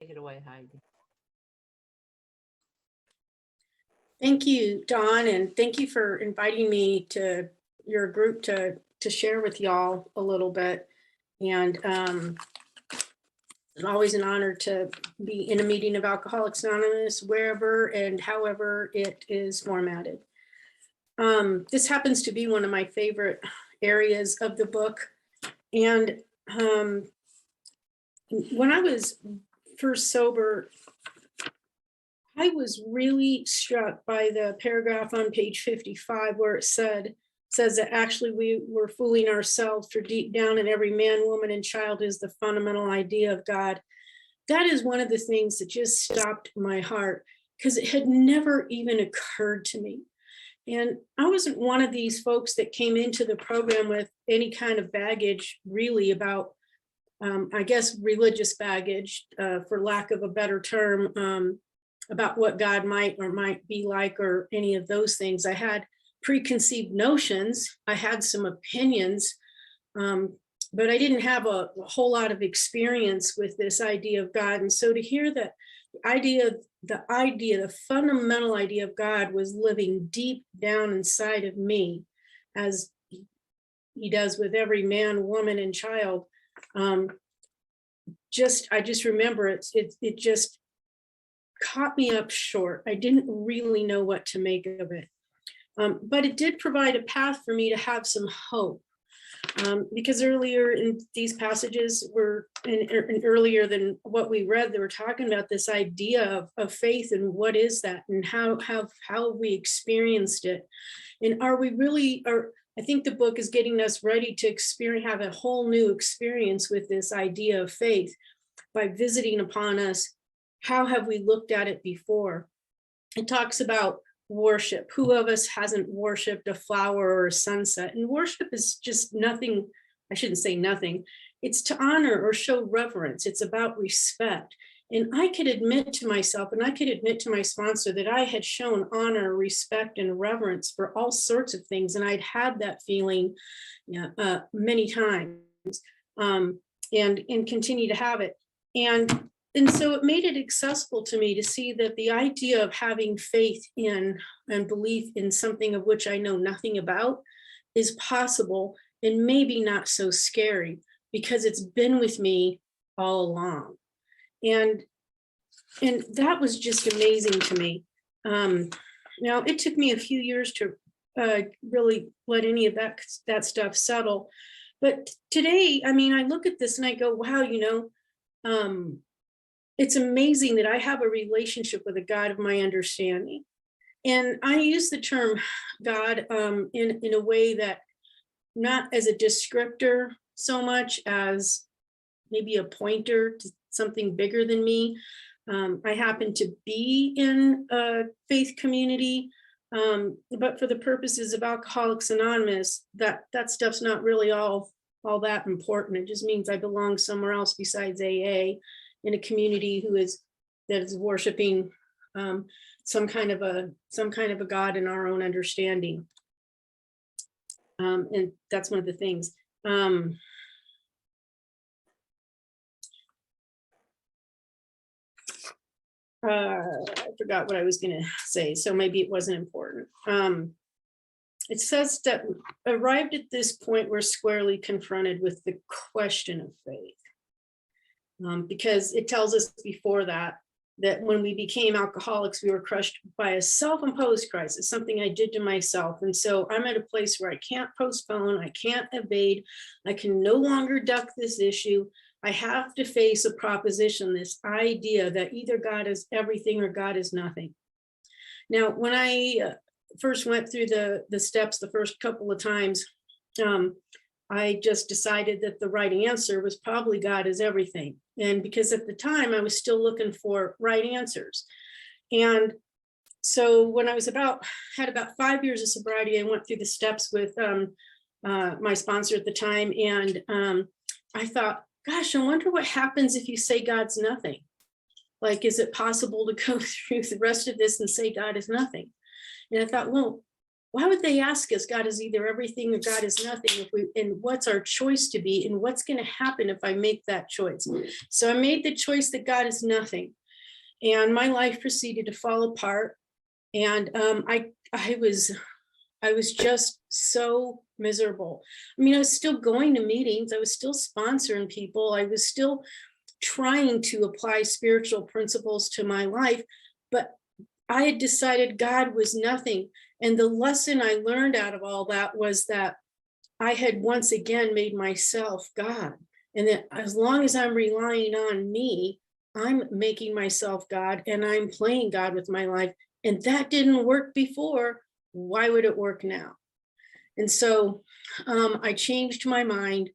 Take it away, Heidi. Thank you, Dawn, and thank you for inviting me to your group to share with y'all a little bit. And it's always an honor to be in a meeting of Alcoholics Anonymous, wherever and however it is formatted. This happens to be one of my favorite areas of the book. And when I was first sober, I was really struck by the paragraph on page 55 where it says that actually we were fooling ourselves, for deep down in every man, woman, and child is the fundamental idea of God. That is one of the things that just stopped my heart, because it had never even occurred to me. And I wasn't one of these folks that came into the program with any kind of baggage really about, I guess, religious baggage, for lack of a better term, about what God might or might be like, or any of those things. I had preconceived notions. I had some opinions, but I didn't have a whole lot of experience with this idea of God. And so to hear that the fundamental idea of God was living deep down inside of me, as he does with every man, woman, and child, I just remember it just caught me up short. I didn't really know what to make of it. But it did provide a path for me to have some hope. Because earlier in these passages and earlier than what we read, they were talking about this idea of faith and what is that and how we experienced it. And are we really, I think the book is getting us ready to have a whole new experience with this idea of faith by visiting upon us. How have we looked at it before? It talks about worship. Who of us hasn't worshiped a flower or a sunset? And worship is just nothing. I shouldn't say nothing. It's to honor or show reverence. It's about respect. And I could admit to myself, and I could admit to my sponsor, that I had shown honor, respect, and reverence for all sorts of things. And I'd had that feeling many times, and continue to have it. And so it made it accessible to me to see that the idea of having faith in and belief in something of which I know nothing about is possible, and maybe not so scary, because it's been with me all along. And that was just amazing to me. Now, it took me a few years to really let any of that stuff settle. But today, I mean, I look at this and I go, wow, it's amazing that I have a relationship with a God of my understanding. And I use the term God in a way that, not as a descriptor so much as maybe a pointer to something bigger than me. I happen to be in a faith community, but for the purposes of Alcoholics Anonymous, that stuff's not really all that important. It just means I belong somewhere else besides AA, in a community that is worshiping some kind of a God in our own understanding. And that's one of the things. I forgot what I was going to say, so maybe it wasn't important. It says that arrived at this point, we're squarely confronted with the question of faith. Because it tells us before that when we became alcoholics, we were crushed by a self-imposed crisis, something I did to myself. And so I'm at a place where I can't postpone, I can't evade, I can no longer duck this issue. I have to face a proposition, this idea that either God is everything or God is nothing. Now, when I first went through the steps the first couple of times, I just decided that the right answer was probably God is everything. And because at the time I was still looking for right answers. And so when I was had about 5 years of sobriety, I went through the steps with my sponsor at the time. And I thought, gosh, I wonder what happens if you say God's nothing. Like, is it possible to go through the rest of this and say God is nothing? And I thought, well, why would they ask us, God is either everything or God is nothing, and what's our choice to be, and what's going to happen if I make that choice? So I made the choice that God is nothing, and my life proceeded to fall apart. And I was just so miserable. I mean, I was still going to meetings, I was still sponsoring people, I was still trying to apply spiritual principles to my life, but I had decided God was nothing. And the lesson I learned out of all that was that I had once again made myself God. And that as long as I'm relying on me, I'm making myself God, and I'm playing God with my life. And that didn't work before. Why would it work now? And so I changed my mind,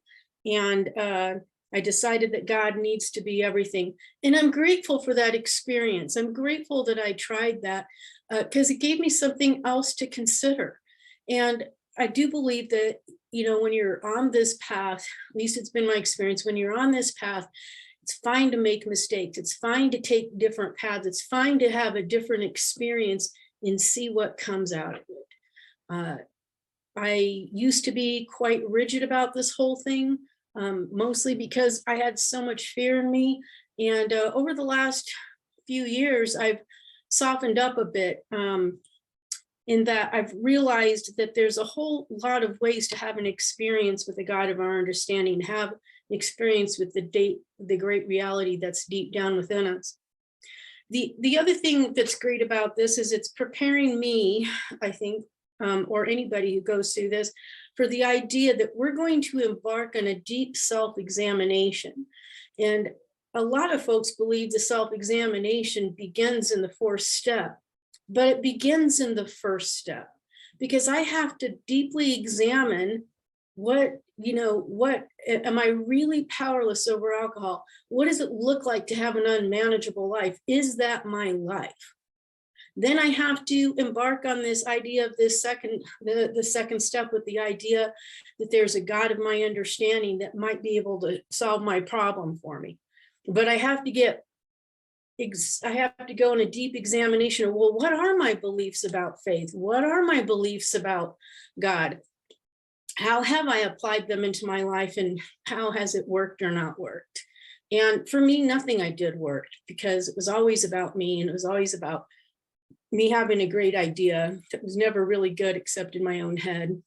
and I decided that God needs to be everything. And I'm grateful for that experience. I'm grateful that I tried that, because it gave me something else to consider. And I do believe that, when you're on this path, at least it's been my experience, when you're on this path, it's fine to make mistakes. It's fine to take different paths. It's fine to have a different experience and see what comes out of it. I used to be quite rigid about this whole thing, mostly because I had so much fear in me. And over the last few years, I've softened up a bit, in that I've realized that there's a whole lot of ways to have an experience with the God of our understanding, have an experience with the great reality that's deep down within us. The other thing that's great about this is it's preparing me, I think, or anybody who goes through this, for the idea that we're going to embark on a deep self-examination. And a lot of folks believe the self-examination begins in the fourth step, but it begins in the first step, because I have to deeply examine what am I really powerless over alcohol? What does it look like to have an unmanageable life? Is that my life? Then I have to embark on this idea of the second step, with the idea that there's a God of my understanding that might be able to solve my problem for me. But I have to go in a deep examination of, well, what are my beliefs about faith? What are my beliefs about God? How have I applied them into my life, and how has it worked or not worked? And for me, nothing I did worked, because it was always about me, and it was always about me having a great idea that was never really good except in my own head.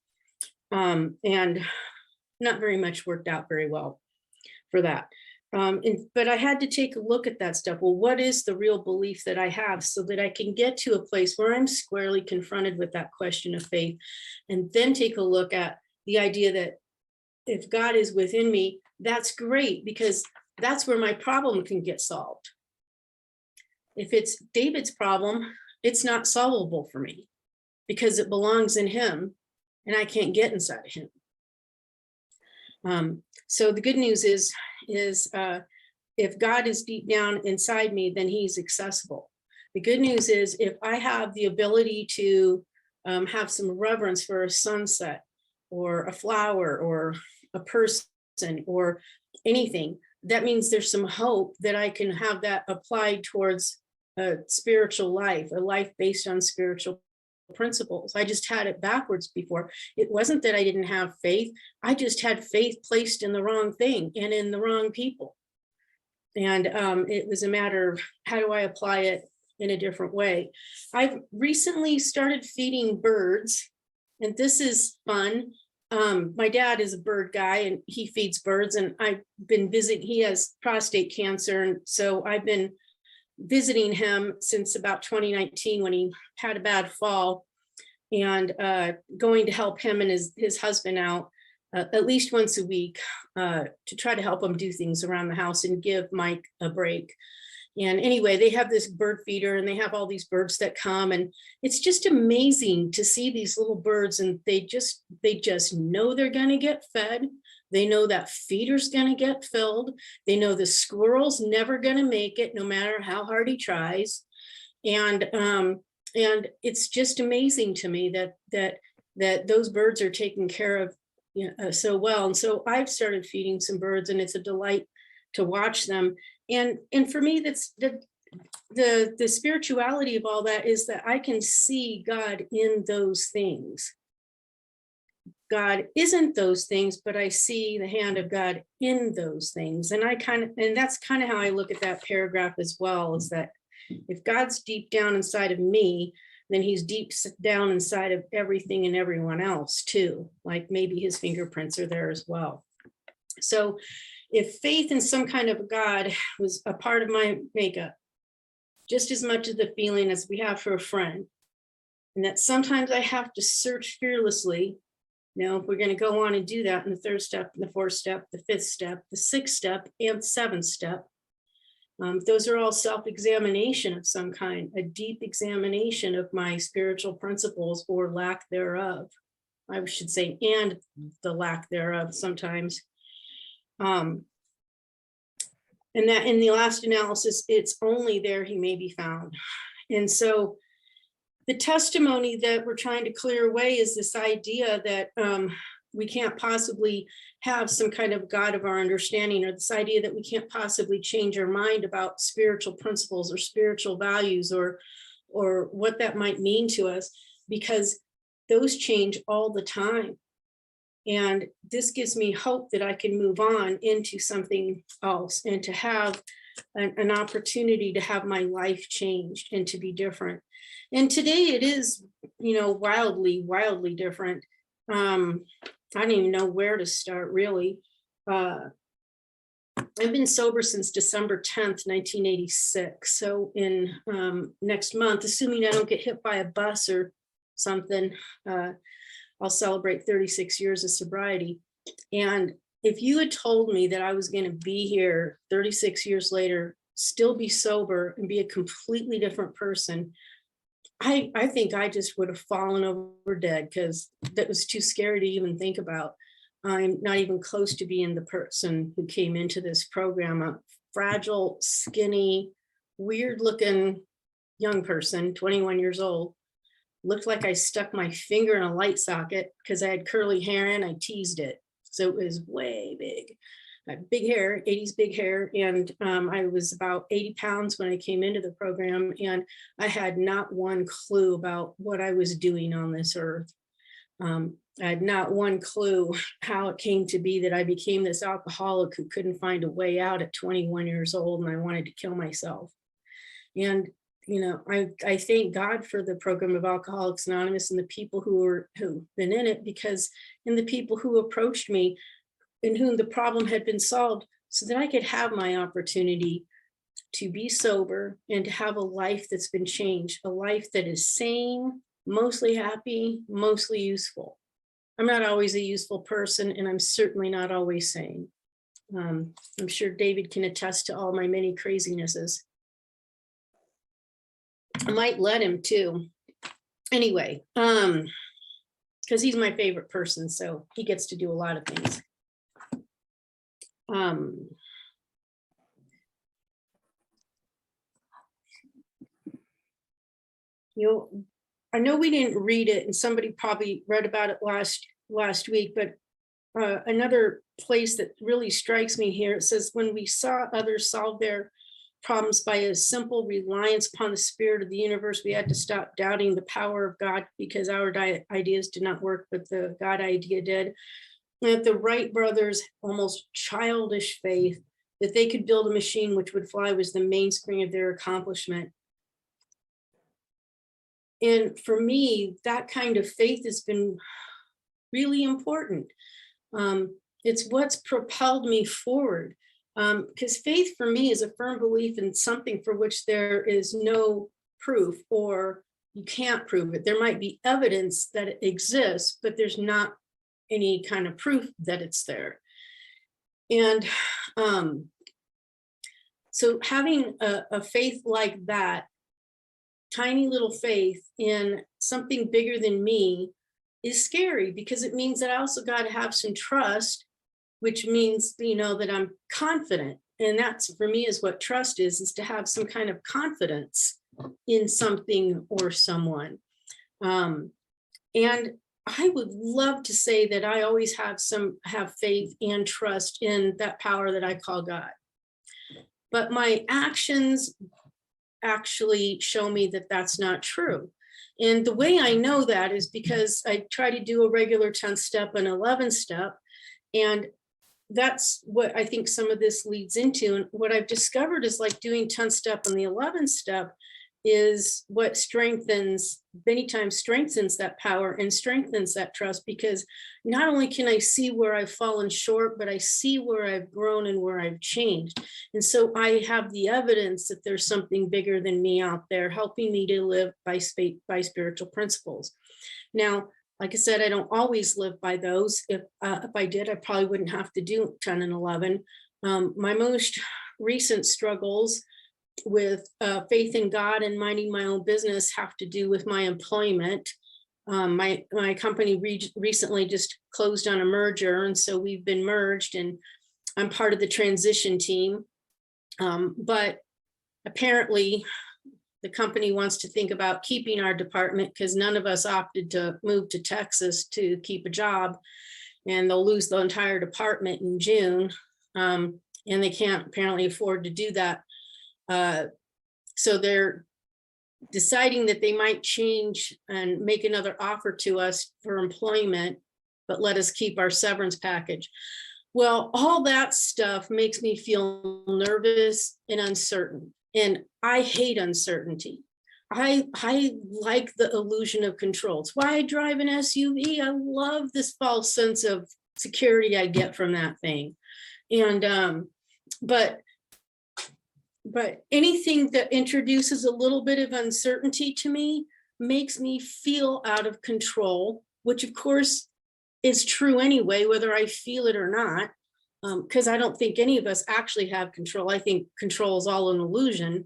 And not very much worked out very well for that. But I had to take a look at that stuff. Well, what is the real belief that I have, so that I can get to a place where I'm squarely confronted with that question of faith, and then take a look at the idea that if God is within me, that's great, because that's where my problem can get solved. If it's David's problem, it's not solvable for me, because it belongs in him, and I can't get inside of him. So the good news is if God is deep down inside me, then he's accessible. The good news is, if I have the ability to have some reverence for a sunset, or a flower, or a person, or anything, that means there's some hope that I can have that applied towards a spiritual life, a life based on spiritual principles. I just had it backwards before. It wasn't that I didn't have faith. I just had faith placed in the wrong thing and in the wrong people. And it was a matter of, how do I apply it in a different way? I've recently started feeding birds, and this is fun. My dad is a bird guy, and he feeds birds, and I've been visiting. He has prostate cancer, and so I've been visiting him since about 2019, when he had a bad fall, and going to help him and his husband out at least once a week, to try to help him do things around the house and give Mike a break. And anyway, they have this bird feeder, and they have all these birds that come, and it's just amazing to see these little birds, and they just know they're going to get fed. They know that feeder's going to get filled. They know the squirrel's never going to make it, no matter how hard he tries. And it's just amazing to me that those birds are taken care of, so well. And so I've started feeding some birds, and it's a delight to watch them. And for me, that's the spirituality of all that, is that I can see God in those things. God isn't those things, but I see the hand of God in those things. And that's kind of how I look at that paragraph as well, is that if God's deep down inside of me, then he's deep down inside of everything and everyone else too. Like maybe his fingerprints are there as well. So if faith in some kind of God was a part of my makeup, just as much as the feeling as we have for a friend, and that sometimes I have to search fearlessly. Now, if we're going to go on and do that in the third step, the fourth step, the fifth step, the sixth step, and seventh step, those are all self-examination of some kind, a deep examination of my spiritual principles or lack thereof, I should say, and the lack thereof sometimes. And that in the last analysis, it's only there he may be found. And so the testimony that we're trying to clear away is this idea that we can't possibly have some kind of God of our understanding, or this idea that we can't possibly change our mind about spiritual principles or spiritual values or what that might mean to us, because those change all the time. And this gives me hope that I can move on into something else and to have an opportunity to have my life changed and to be different. And today it is, wildly, wildly different. I don't even know where to start, really. I've been sober since December 10th, 1986. So in next month, assuming I don't get hit by a bus or something, I'll celebrate 36 years of sobriety. And if you had told me that I was going to be here 36 years later, still be sober and be a completely different person, I think I just would have fallen over dead, because that was too scary to even think about. I'm not even close to being the person who came into this program, a fragile, skinny, weird looking young person, 21 years old. Looked like I stuck my finger in a light socket because I had curly hair and I teased it. So it was way big. I had big hair, 80s big hair. And I was about 80 pounds when I came into the program. And I had not one clue about what I was doing on this earth. I had not one clue how it came to be that I became this alcoholic who couldn't find a way out at 21 years old, and I wanted to kill myself. And I thank God for the program of Alcoholics Anonymous and the people who've been in it, and the people who approached me in whom the problem had been solved, so that I could have my opportunity to be sober and to have a life that's been changed, a life that is sane, mostly happy, mostly useful. I'm not always a useful person, and I'm certainly not always sane. I'm sure David can attest to all my many crazinesses. I might let him too. Anyway, because he's my favorite person, so he gets to do a lot of things. I know we didn't read it, and somebody probably read about it last week, but another place that really strikes me here, it says, when we saw others solve their problems by a simple reliance upon the spirit of the universe, we had to stop doubting the power of God, because our ideas did not work, but the God idea did. And the Wright brothers' almost childish faith that they could build a machine which would fly was the mainspring of their accomplishment. And for me, that kind of faith has been really important. It's what's propelled me forward. Because faith for me is a firm belief in something for which there is no proof, or you can't prove it. There might be evidence that it exists, but there's not any kind of proof that it's there. And so having a faith like that, tiny little faith in something bigger than me, is scary, because it means that I also got to have some trust, which means, that I'm confident. And that's, for me, is what trust is to have some kind of confidence in something or someone. And I would love to say that I always have faith and trust in that power that I call God. But my actions actually show me that that's not true. And the way I know that is because I try to do a regular 10th step and 11th step. And that's what I think some of this leads into. And what I've discovered is like doing 10th step and the 11th step is what strengthens, many times strengthens that power and strengthens that trust, because not only can I see where I've fallen short, but I see where I've grown and where I've changed. And so I have the evidence that there's something bigger than me out there helping me to live by spiritual principles. Now, like I said, I don't always live by those. If I did, I probably wouldn't have to do 10 and 11. My most recent struggles with faith in God and minding my own business have to do with my employment. My company recently just closed on a merger, and so we've been merged, and I'm part of the transition team. But apparently, the company wants to think about keeping our department because none of us opted to move to Texas to keep a job, and they'll lose the entire department in June, and they can't apparently afford to do that. So they're deciding that they might change and make another offer to us for employment, but let us keep our severance package. Well, all that stuff makes me feel nervous and uncertain. And I hate uncertainty. I like the illusion of control. It's why I drive an SUV. I love this false sense of security I get from that thing. And but anything that introduces a little bit of uncertainty to me makes me feel out of control, which of course is true anyway, whether I feel it or not, because I don't think any of us actually have control. I think control is all an illusion,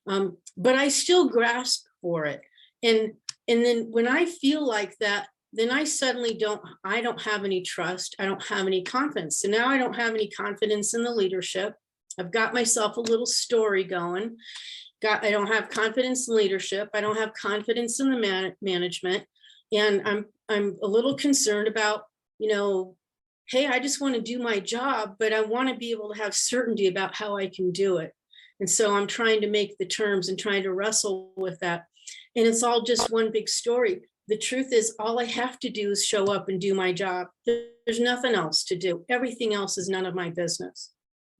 but I still grasp for it. And then when I feel like that, then I suddenly don't have any trust. I don't have any confidence. So now I don't have any confidence in the leadership. I've got myself a little story going. I don't have confidence in leadership. I don't have confidence in the management. And I'm a little concerned about, hey, I just want to do my job, but I want to be able to have certainty about how I can do it. And so I'm trying to make the terms and trying to wrestle with that. And it's all just one big story. The truth is, all I have to do is show up and do my job. There's nothing else to do. Everything else is none of my business.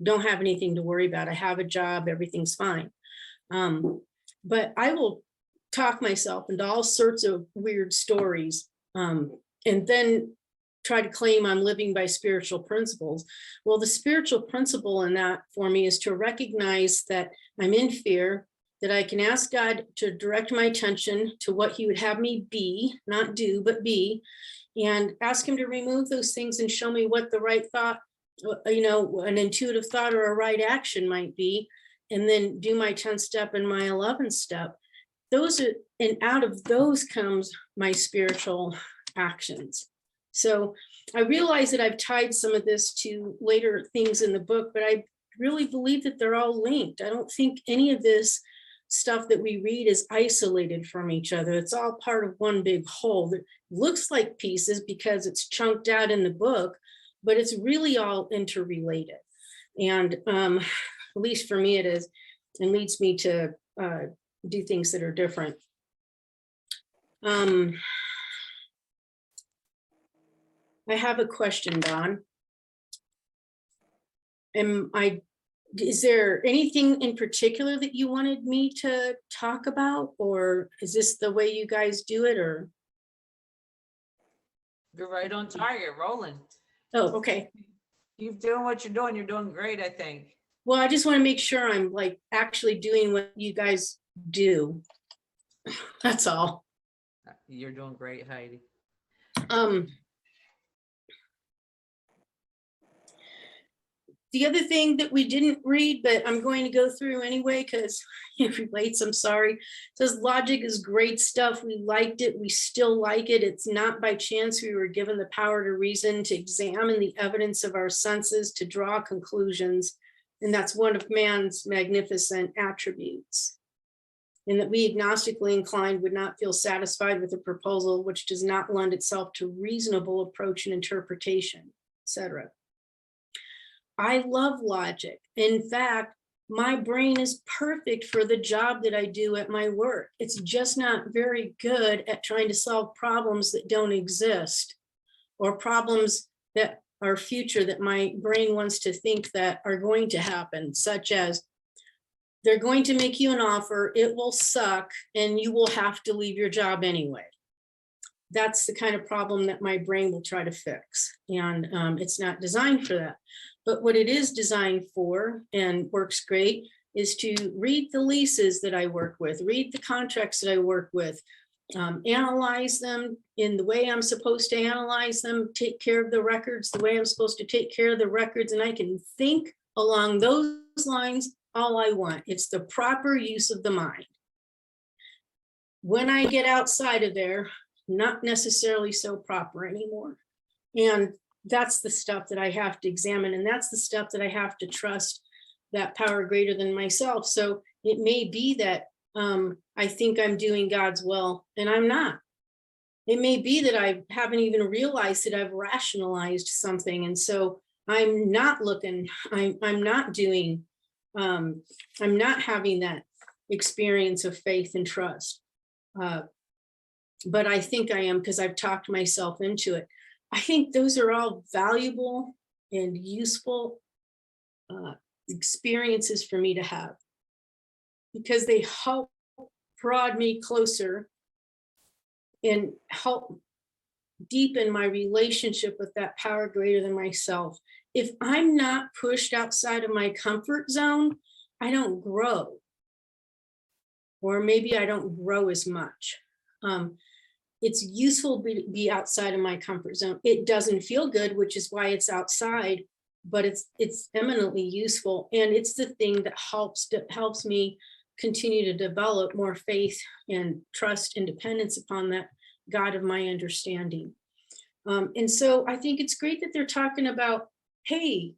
Don't have anything to worry about. I have a job, everything's fine. But I will talk myself into all sorts of weird stories, and then try to claim I'm living by spiritual principles. Well, the spiritual principle in that for me is to recognize that I'm in fear, that I can ask God to direct my attention to what he would have me be, not do, but be, and ask him to remove those things and show me what the right thought, an intuitive thought or a right action might be, and then do my 10th step and my 11th step. And out of those comes my spiritual actions. So I realize that I've tied some of this to later things in the book, but I really believe that they're all linked. I don't think any of this stuff that we read is isolated from each other. It's all part of one big whole that looks like pieces because it's chunked out in the book, but it's really all interrelated. And at least for me it is, and leads me to do things that are different. I have a question, Don. Is there anything in particular that you wanted me to talk about, or is this the way you guys do it, or? You're right on target, rolling. Oh, okay. Keep doing what you're doing. You're doing great, I think. Well, I just want to make sure I'm like actually doing what you guys do. That's all. You're doing great, Heidi. The other thing that we didn't read, but I'm going to go through anyway, because it relates, I'm sorry. It says logic is great stuff. We liked it. We still like it. It's not by chance we were given the power to reason, to examine the evidence of our senses, to draw conclusions. And that's one of man's magnificent attributes. And that we agnostically inclined would not feel satisfied with a proposal which does not lend itself to reasonable approach and interpretation, etc. I love logic. In fact, my brain is perfect for the job that I do at my work. It's just not very good at trying to solve problems that don't exist, or problems that are future that my brain wants to think that are going to happen, such as they're going to make you an offer, it will suck, and you will have to leave your job anyway. That's the kind of problem that my brain will try to fix. And it's not designed for that. But what it is designed for, and works great, is to read the leases that I work with, read the contracts that I work with, analyze them in the way I'm supposed to analyze them, take care of the records the way I'm supposed to take care of the records. And I can think along those lines all I want. It's the proper use of the mind. When I get outside of there, not necessarily so proper anymore. And that's the stuff that I have to examine. And that's the stuff that I have to trust that power greater than myself. So it may be that I think I'm doing God's will and I'm not. It may be that I haven't even realized that I've rationalized something. And so I'm not looking, I'm not doing, I'm not having that experience of faith and trust. But I think I am, because I've talked myself into it. I think those are all valuable and useful experiences for me to have, because they help prod me closer and help deepen my relationship with that power greater than myself. If I'm not pushed outside of my comfort zone, I don't grow. Or maybe I don't grow as much. It's useful to be outside of my comfort zone. It doesn't feel good, which is why it's outside, but it's eminently useful. And it's the thing that helps me continue to develop more faith and trust and dependence upon that God of my understanding. And so I think it's great that they're talking about, hey,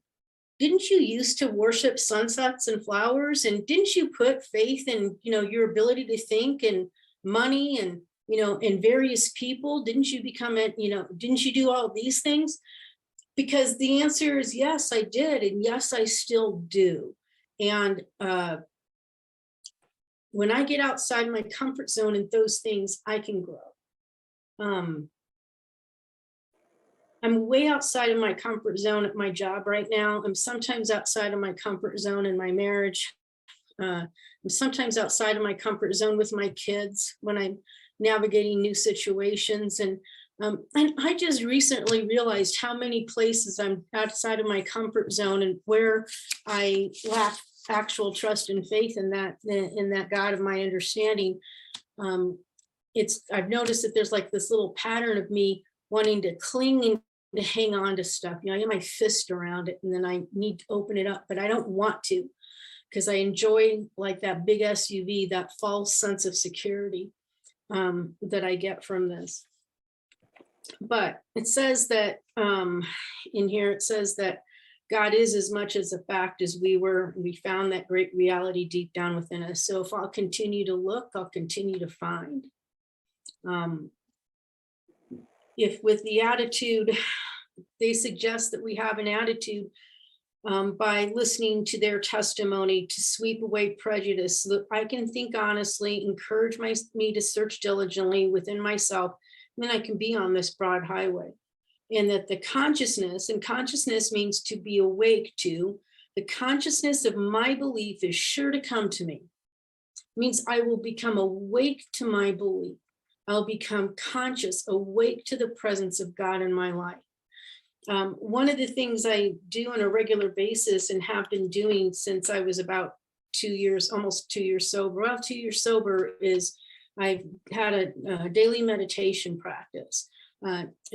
didn't you used to worship sunsets and flowers? And didn't you put faith in, your ability to think, and money, and, in various people? Didn't you become it, didn't you do all these things? Because the answer is yes, I did. And yes, I still do. And when I get outside my comfort zone in those things, I can grow. I'm way outside of my comfort zone at my job right now. I'm sometimes outside of my comfort zone in my marriage. I'm sometimes outside of my comfort zone with my kids when I'm navigating new situations. And I just recently realized how many places I'm outside of my comfort zone, and where I lack actual trust and faith in that God of my understanding. I've noticed that there's like this little pattern of me wanting to cling and to hang on to stuff. I get my fist around it, and then I need to open it up, but I don't want to, because I enjoy like that big SUV, that false sense of security that I get from this. But it says that in here, it says that God is as much as a fact as we were. We found that great reality deep down within us. So if I'll continue to look, I'll continue to find. If with the attitude, they suggest that we have an attitude by listening to their testimony to sweep away prejudice, so that I can think honestly, encourage me to search diligently within myself, and then I can be on this broad highway. And that the consciousness, and consciousness means to be awake to, the consciousness of my belief is sure to come to me. It means I will become awake to my belief. I'll become conscious, awake to the presence of God in my life. One of the things I do on a regular basis, and have been doing since I was about 2 years, almost 2 years sober, well, 2 years sober, is I've had a daily meditation practice.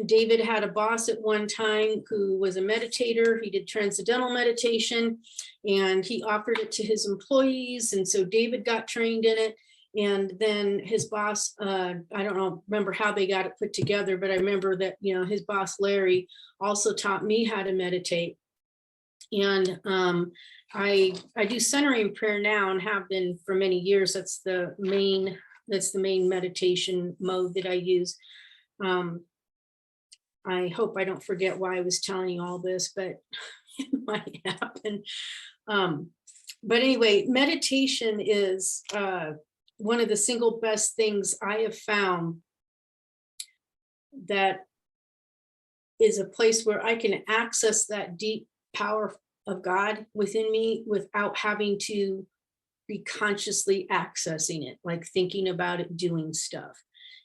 David had a boss at one time who was a meditator. He did transcendental meditation, and he offered it to his employees. And so David got trained in it. And then his boss, I don't remember how they got it put together, but I remember that, his boss, Larry, also taught me how to meditate. And I do centering prayer now, and have been for many years. That's the main meditation mode that I use. I hope I don't forget why I was telling you all this, but it might happen. But anyway, meditation is one of the single best things I have found that is a place where I can access that deep power of God within me without having to be consciously accessing it, like thinking about it, doing stuff.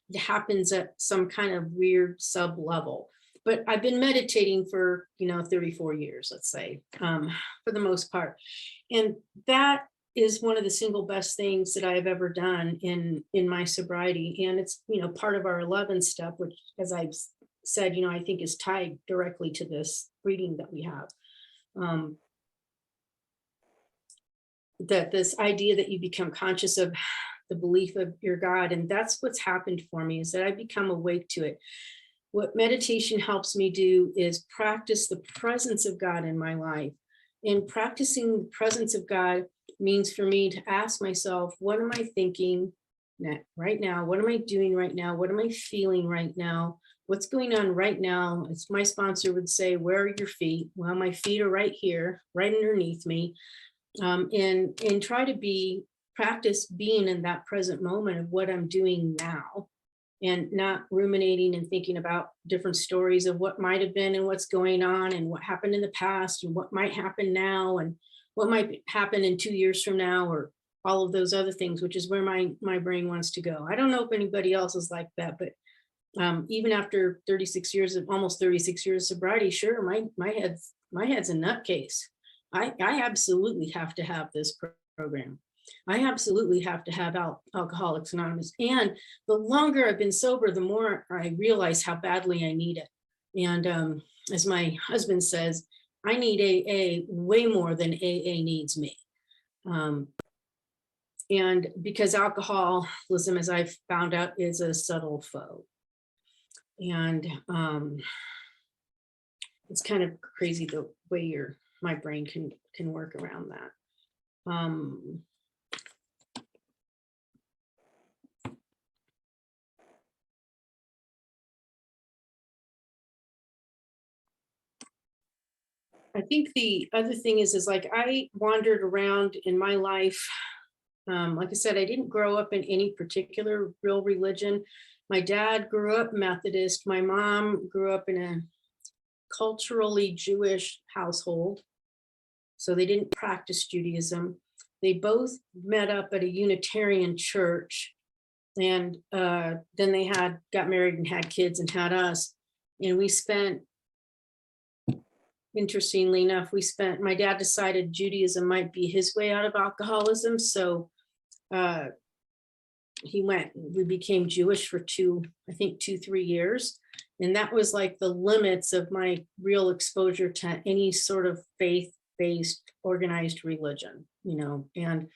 It happens at some kind of weird sub level. But I've been meditating for, 34 years, let's say, for the most part. And that is one of the single best things that I've ever done in my sobriety. And it's, part of our 11th step, which, as I've said, I think is tied directly to this reading that we have. That this idea that you become conscious of the belief of your God. And that's what's happened for me, is that I become awake to it. What meditation helps me do is practice the presence of God in my life. And practicing the presence of God means for me to ask myself, what am I thinking right now? What am I doing right now? What am I feeling right now? What's going on right now? As my sponsor would say, where are your feet? Well, my feet are right here, right underneath me. And try to practice being in that present moment of what I'm doing now, and not ruminating and thinking about different stories of what might have been and what's going on and what happened in the past and what might happen now and what might happen in 2 years from now, or all of those other things, which is where my brain wants to go. I don't know if anybody else is like that, but even after almost 36 years of sobriety, sure, my head's a nutcase. I absolutely have to have this program. I absolutely have to have Alcoholics Anonymous. And the longer I've been sober, the more I realize how badly I need it. And as my husband says, I need AA way more than AA needs me. And because alcoholism, as I've found out, is a subtle foe. And it's kind of crazy the way my brain can work around that. I think the other thing is like I wandered around in my life. Like I said, I didn't grow up in any particular real religion. My dad grew up Methodist. My mom grew up in a culturally Jewish household. So they didn't practice Judaism. They both met up at a Unitarian church. And then they got married and had kids and had us. And we spent, interestingly enough, my dad decided Judaism might be his way out of alcoholism. So we became Jewish for 2-3 years. And that was like the limits of my real exposure to any sort of faith-based organized religion, and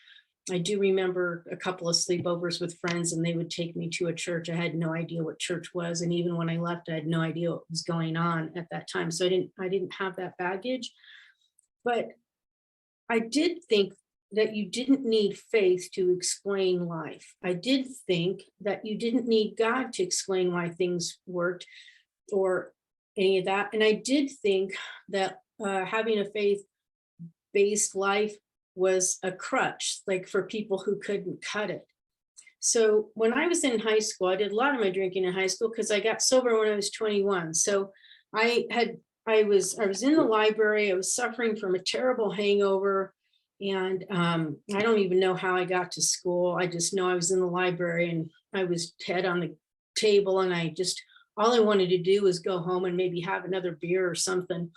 I do remember a couple of sleepovers with friends, and they would take me to a church. I had no idea what church was. And even when I left, I had no idea what was going on at that time. So I didn't have that baggage, but I did think that you didn't need faith to explain life. I did think that you didn't need God to explain why things worked or any of that. And I did think that having a faith-based life was a crutch, like for people who couldn't cut it. So when I was in high school, I did a lot of my drinking in high school because I got sober when I was 21. So I was in the library. I was suffering from a terrible hangover. And I don't even know how I got to school. I just know I was in the library and I was head on the table, and all I wanted to do was go home and maybe have another beer or something.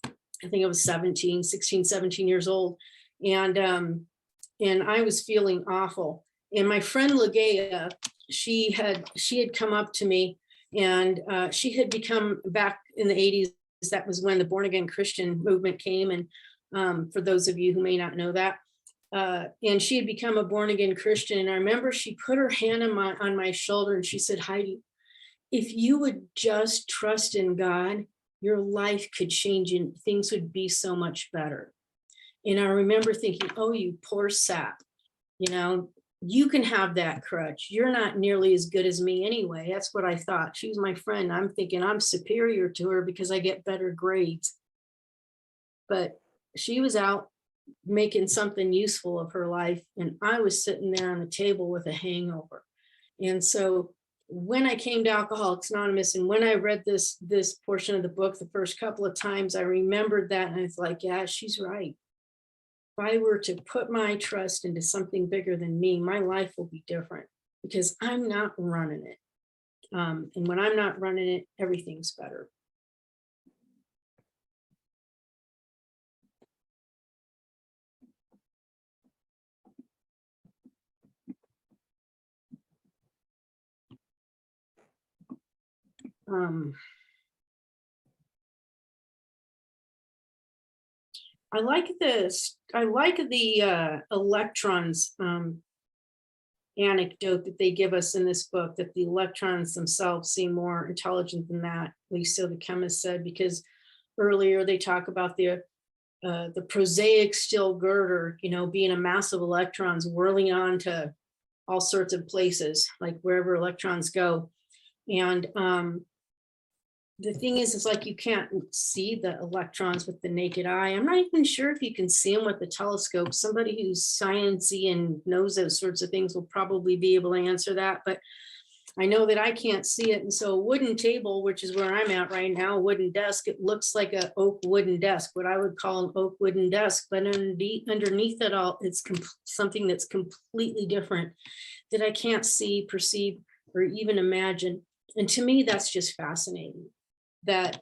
I think I was 16, 17 years old. And I was feeling awful. And my friend Legea, she had come up to me, and she had become, back in the 80s, that was when the born again Christian movement came. And for those of you who may not know that, and she had become a born again Christian. And I remember she put her hand on my shoulder and she said, Heidi, if you would just trust in God, your life could change and things would be so much better. And I remember thinking, oh, you poor sap, you can have that crutch. You're not nearly as good as me anyway. That's what I thought. She was my friend. I'm thinking I'm superior to her because I get better grades. But she was out making something useful of her life. And I was sitting there on the table with a hangover. And so when I came to Alcoholics Anonymous and when I read this portion of the book the first couple of times, I remembered that and I was like, yeah, she's right. If I were to put my trust into something bigger than me, my life will be different because I'm not running it. And when I'm not running it, everything's better. I like this. I like the electrons anecdote that they give us in this book, that the electrons themselves seem more intelligent than that. At least so the chemist said, because earlier they talk about the prosaic steel girder, you know, being a mass of electrons whirling on to all sorts of places, like wherever electrons go. And the thing is, it's like you can't see the electrons with the naked eye. I'm not even sure if you can see them with the telescope. Somebody who's sciencey and knows those sorts of things will probably be able to answer that. But I know that I can't see it. And so a wooden table, which is where I'm at right now, a wooden desk, it looks like an oak wooden desk, what I would call an oak wooden desk. But underneath it all, it's something that's completely different that I can't see, perceive, or even imagine. And to me, that's just fascinating. That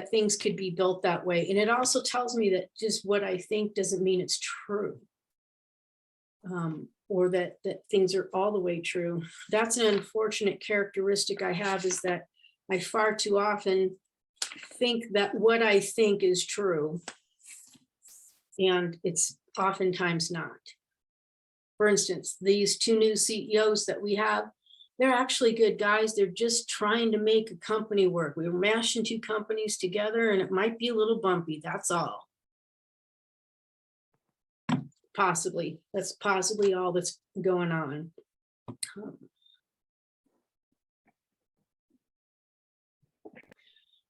things could be built that way. And it also tells me that just what I think doesn't mean it's true, or that things are all the way true. That's an unfortunate characteristic I have, is that I far too often think that what I think is true, and it's oftentimes not. For instance, these two new CEOs that we have, they're actually good guys. They're just trying to make a company work. We were mashing two companies together and it might be a little bumpy. That's all. Possibly. That's possibly all that's going on.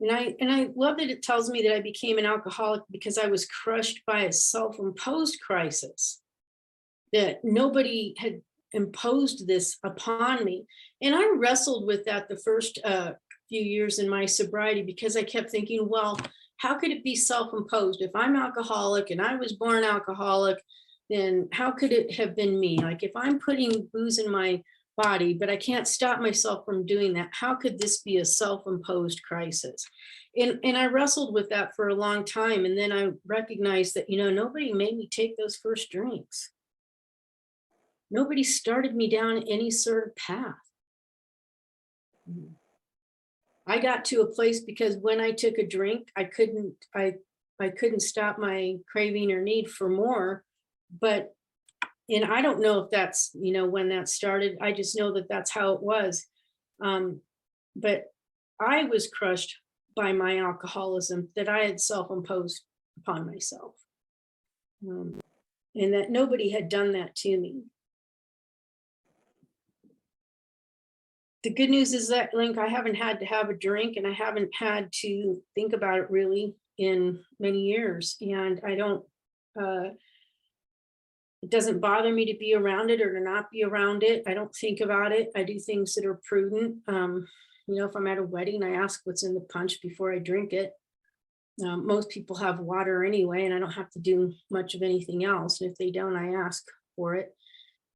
And I love that it tells me that I became an alcoholic because I was crushed by a self-imposed crisis, that nobody had imposed this upon me. And I wrestled with that the first few years in my sobriety, because I kept thinking, well, how could it be self-imposed? If I'm alcoholic and I was born alcoholic, then how could it have been me? Like, if I'm putting booze in my body, but I can't stop myself from doing that, how could this be a self-imposed crisis? And I wrestled with that for a long time. And then I recognized that, you know, nobody made me take those first drinks. Nobody started me down any sort of path. I got to a place because when I took a drink, I couldn't stop my craving or need for more. But, and I don't know if that's, you know, when that started. I just know that that's how it was. But I was crushed by my alcoholism that I had self-imposed upon myself. And that nobody had done that to me. The good news is that, Link, I haven't had to have a drink and I haven't had to think about it really in many years. And I don't, it doesn't bother me to be around it or to not be around it. I don't think about it. I do things that are prudent. You know, if I'm at a wedding, I ask what's in the punch before I drink it. Most people have water anyway, and I don't have to do much of anything else. And if they don't, I ask for it.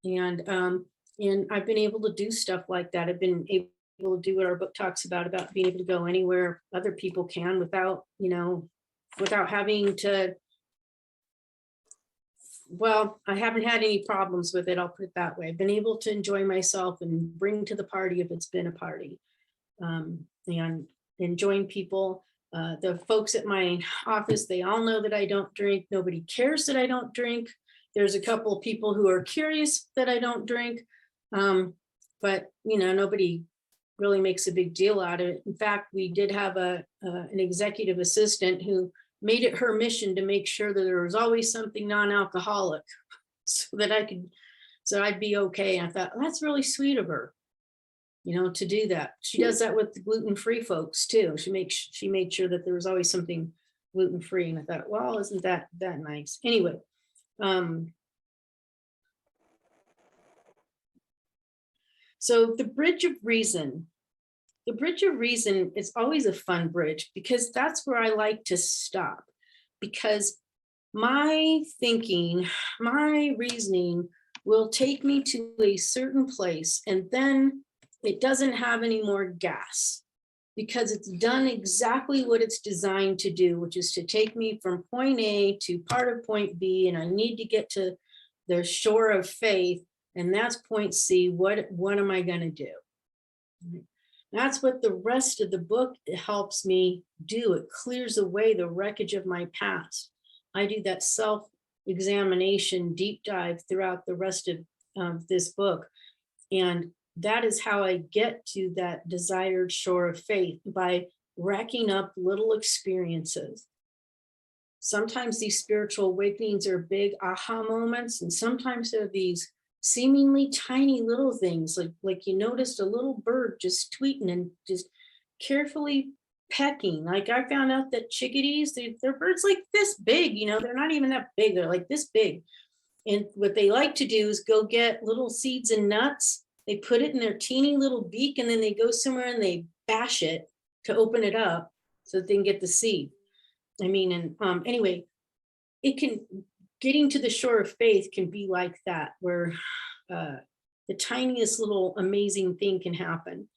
And I've been able to do stuff like that. I've been able to do what our book talks about being able to go anywhere other people can without, you know, without having to, well, I haven't had any problems with it. I'll put it that way. I've been able to enjoy myself and bring to the party if it's been a party, and enjoying people. The folks at my office, they all know that I don't drink. Nobody cares that I don't drink. There's a couple of people who are curious that I don't drink. But, you know, nobody really makes a big deal out of it. In fact, we did have an executive assistant who made it her mission to make sure that there was always something non-alcoholic so that I'd be okay. And I thought, well, that's really sweet of her, you know, to do that. She does that with the gluten-free folks too. She made sure that there was always something gluten-free. And I thought, well, isn't that nice? Anyway, So the bridge of reason. The bridge of reason is always a fun bridge because that's where I like to stop. Because my thinking, my reasoning will take me to a certain place and then it doesn't have any more gas because it's done exactly what it's designed to do, which is to take me from point A to part of point B, and I need to get to the shore of faith, and that's point C. What am I going to do? That's what the rest of the book helps me do. It clears away the wreckage of my past. I do that self-examination deep dive throughout the rest of this book. And that is how I get to that desired shore of faith, by racking up little experiences. Sometimes these spiritual awakenings are big aha moments, and sometimes they're these seemingly tiny little things, like you noticed a little bird just tweeting and just carefully pecking. Like I found out that chickadees, they're birds like this big, they're not even that big, they're like this big. And what they like to do is go get little seeds and nuts. They put it in their teeny little beak, and then they go somewhere and they bash it to open it up so that they can get the seed. Anyway, getting to the shore of faith can be like that, where the tiniest little amazing thing can happen,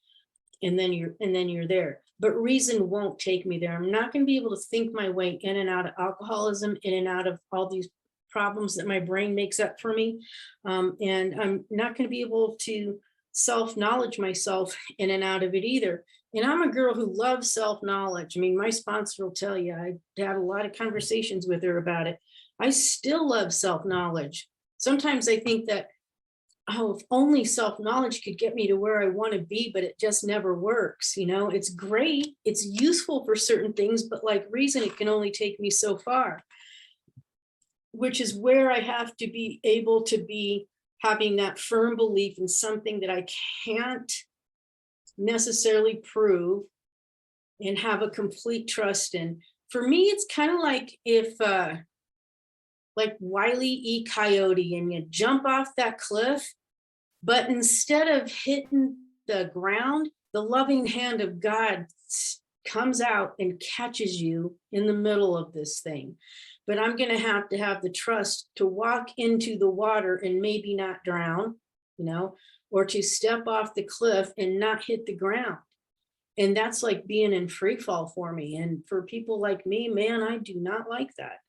and then you're there. But reason won't take me there. I'm not going to be able to think my way in and out of alcoholism, in and out of all these problems that my brain makes up for me. And I'm not going to be able to self-knowledge myself in and out of it either. And I'm a girl who loves self-knowledge. My sponsor will tell you, I had a lot of conversations with her about it. I still love self-knowledge. Sometimes I think that, if only self-knowledge could get me to where I want to be, but it just never works. It's great. It's useful for certain things, but like reason, it can only take me so far, which is where I have to be able to be having that firm belief in something that I can't necessarily prove and have a complete trust in. For me, it's kind of like if like Wile E. Coyote, and you jump off that cliff, but instead of hitting the ground, the loving hand of God comes out and catches you in the middle of this thing. But I'm going to have the trust to walk into the water and maybe not drown, or to step off the cliff and not hit the ground. And that's like being in free fall for me. And for people like me, man, I do not like that.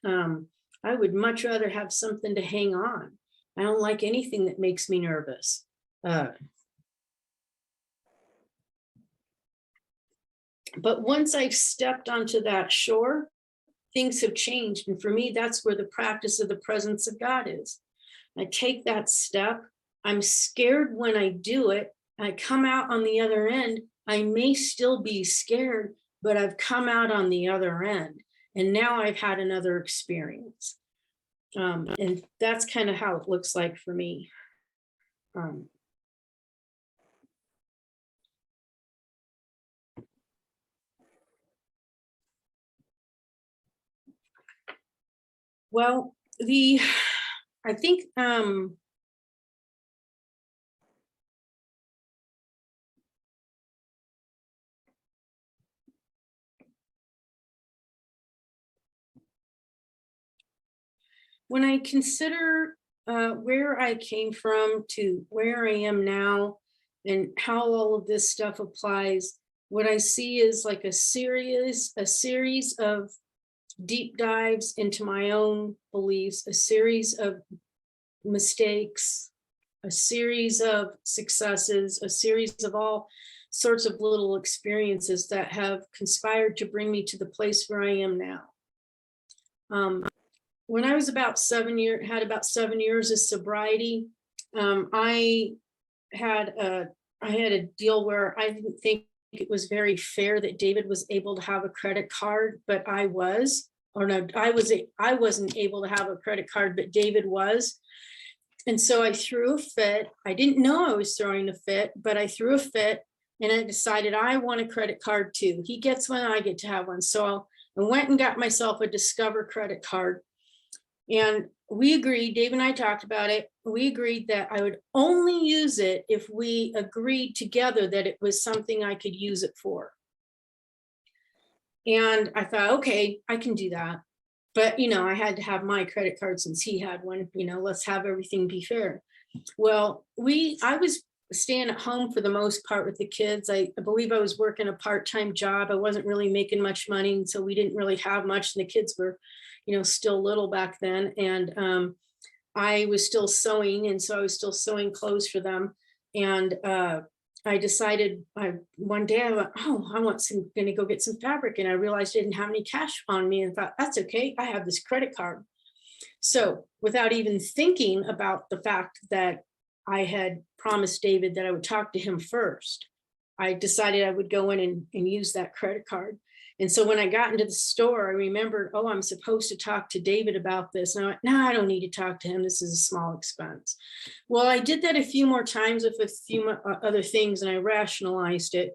I would much rather have something to hang on. I don't like anything that makes me nervous. But once I've stepped onto that shore, things have changed. And for me, that's where the practice of the presence of God is. I take that step. I'm scared when I do it. I come out on the other end. I may still be scared, but I've come out on the other end. And now I've had another experience. And that's kind of how it looks like for me. Well, I think when I consider where I came from to where I am now and how all of this stuff applies, what I see is like a series of deep dives into my own beliefs, a series of mistakes, a series of successes, a series of all sorts of little experiences that have conspired to bring me to the place where I am now. When I was about 7 years of sobriety, I had a deal where I didn't think it was very fair that David was able to have a credit card, but I wasn't able to have a credit card, but David was. And so I threw a fit. I didn't know I was throwing a fit, but I threw a fit and I decided I want a credit card too. He gets one, I get to have one. So I went and got myself a Discover credit card. And we agreed, Dave and I talked about it. We agreed that I would only use it if we agreed together that it was something I could use it for. And I thought, okay, I can do that. But, I had to have my credit card since he had one, let's have everything be fair. Well, I was staying at home for the most part with the kids. I believe I was working a part-time job. I wasn't really making much money. And so we didn't really have much. And the kids were, still little back then. And I was still sewing. And so I was still sewing clothes for them. And I decided one day I went, gonna go get some fabric. And I realized I didn't have any cash on me and thought, that's okay. I have this credit card. So without even thinking about the fact that I had promised David that I would talk to him first, I decided I would go in and use that credit card. And so when I got into the store, I remembered, I'm supposed to talk to David about this. And I went, no, I don't need to talk to him. This is a small expense. Well, I did that a few more times with a few other things, and I rationalized it.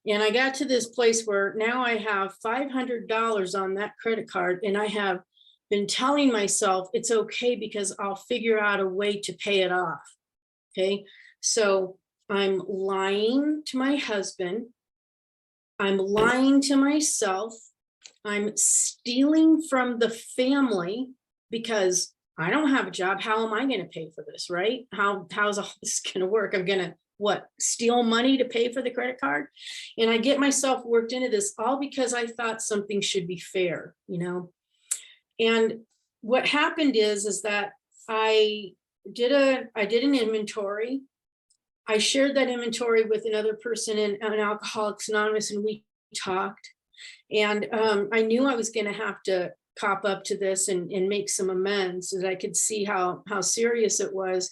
And I got to this place where now I have $500 on that credit card, and I have been telling myself it's okay because I'll figure out a way to pay it off. Okay, so I'm lying to my husband. I'm lying to myself. I'm stealing from the family because I don't have a job. How am I going to pay for this, right? How's all this going to work? I'm going to steal money to pay for the credit card? And I get myself worked into this all because I thought something should be fair, And what happened is that I did an inventory. I shared that inventory with another person in Alcoholics Anonymous, and we talked. And I knew I was going to have to cop up to this and make some amends so that I could see how serious it was.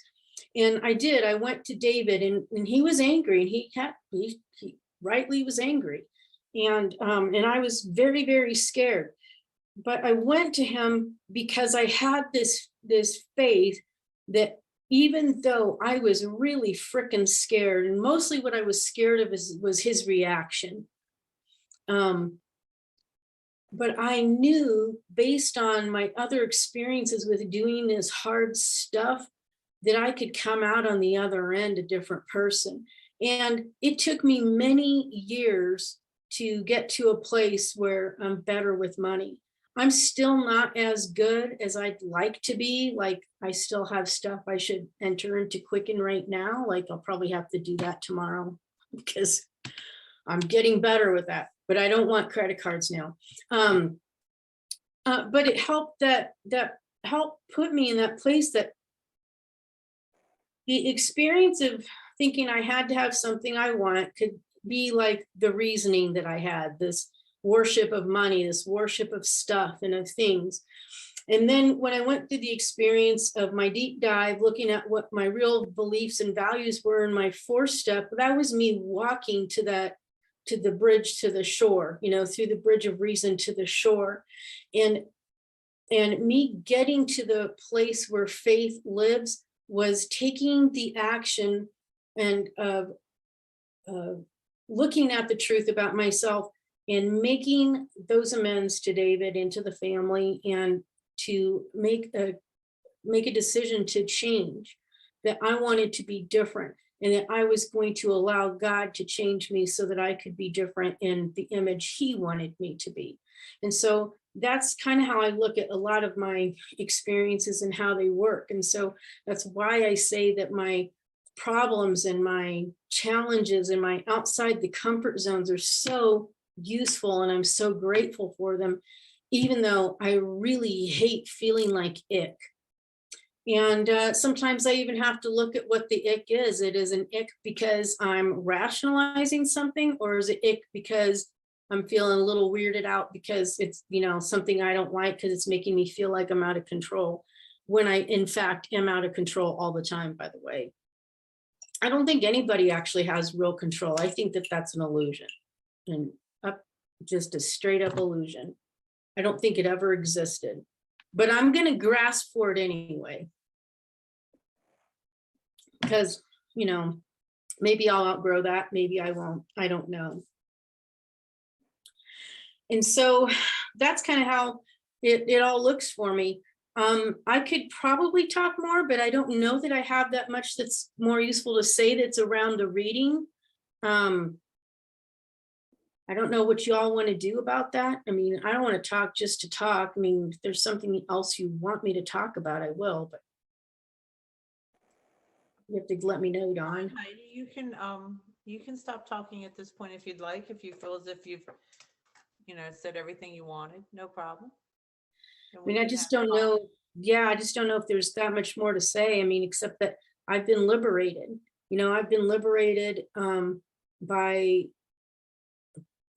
And I did. I went to David, and he was angry, and he rightly was angry. And I was very, very scared. But I went to him because I had this faith that even though I was really freaking scared, and mostly what I was scared of was his reaction. But I knew based on my other experiences with doing this hard stuff that I could come out on the other end a different person. And it took me many years to get to a place where I'm better with money. I'm still not as good as I'd like to be. Like, I still have stuff I should enter into Quicken right now. Like, I'll probably have to do that tomorrow because I'm getting better with that, but I don't want credit cards now. But it helped that helped put me in that place that the experience of thinking I had to have something I want could be like the reasoning that I had, this worship of money, this worship of stuff and of things. And then when I went through the experience of my deep dive, looking at what my real beliefs and values were in my 4th step, that was me walking to the bridge to the shore, through the bridge of reason to the shore. And me getting to the place where faith lives was taking the action and of looking at the truth about myself and making those amends to David and to the family, and to make a decision to change, that I wanted to be different, and that I was going to allow God to change me so that I could be different in the image he wanted me to be. And so that's kind of how I look at a lot of my experiences and how they work. And so that's why I say that my problems and my challenges and my outside the comfort zones are so useful, and I'm so grateful for them, even though I really hate feeling like ick. And sometimes I even have to look at what the ick is. It is an ick because I'm rationalizing something, or is it ick because I'm feeling a little weirded out because it's, something I don't like because it's making me feel like I'm out of control, when I, in fact, am out of control all the time, by the way. I don't think anybody actually has real control. I think that that's an illusion, and just a straight up illusion. I don't think it ever existed, but I'm going to grasp for it anyway. Because, maybe I'll outgrow that. Maybe I won't. I don't know. And so that's kind of how it all looks for me. I could probably talk more, but I don't know that I have that much that's more useful to say that's around the reading. I don't know what you all want to do about that. I mean, I don't want to talk just to talk. I mean, if there's something else you want me to talk about, I will, but you have to let me know, Dawn. Heidi, you can stop talking at this point if you'd like, if you feel as if you've, said everything you wanted, no problem. And I we mean, I can just have don't fun. know. Yeah, I just don't know if there's that much more to say. I mean, except that I've been liberated. I've been liberated by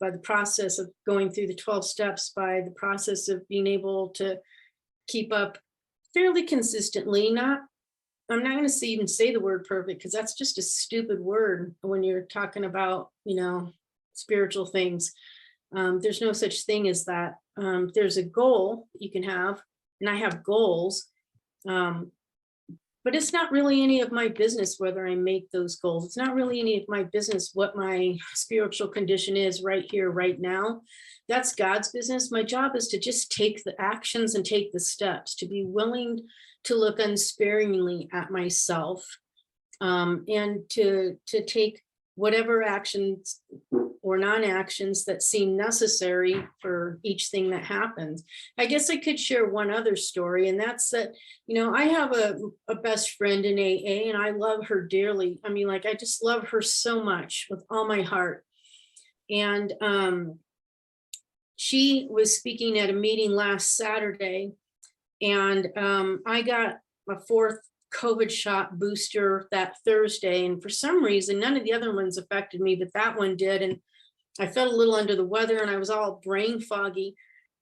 the process of going through the 12 steps, by the process of being able to keep up fairly consistently. I'm not going to even say the word perfect, because that's just a stupid word when you're talking about, spiritual things. There's no such thing as that. There's a goal you can have, and I have goals. But it's not really any of my business whether I make those goals. It's not really any of my business what my spiritual condition is right here, right now. That's God's business. My job is to just take the actions and take the steps, to be willing to look unsparingly at myself, and to take whatever actions or non-actions that seem necessary for each thing that happens. I guess I could share one other story, and that's that, I have a best friend in AA, and I love her dearly. I mean, like, I just love her so much with all my heart. And she was speaking at a meeting last Saturday, and I got a fourth COVID shot booster that Thursday. And for some reason, none of the other ones affected me, but that one did. And I felt a little under the weather, and I was all brain foggy.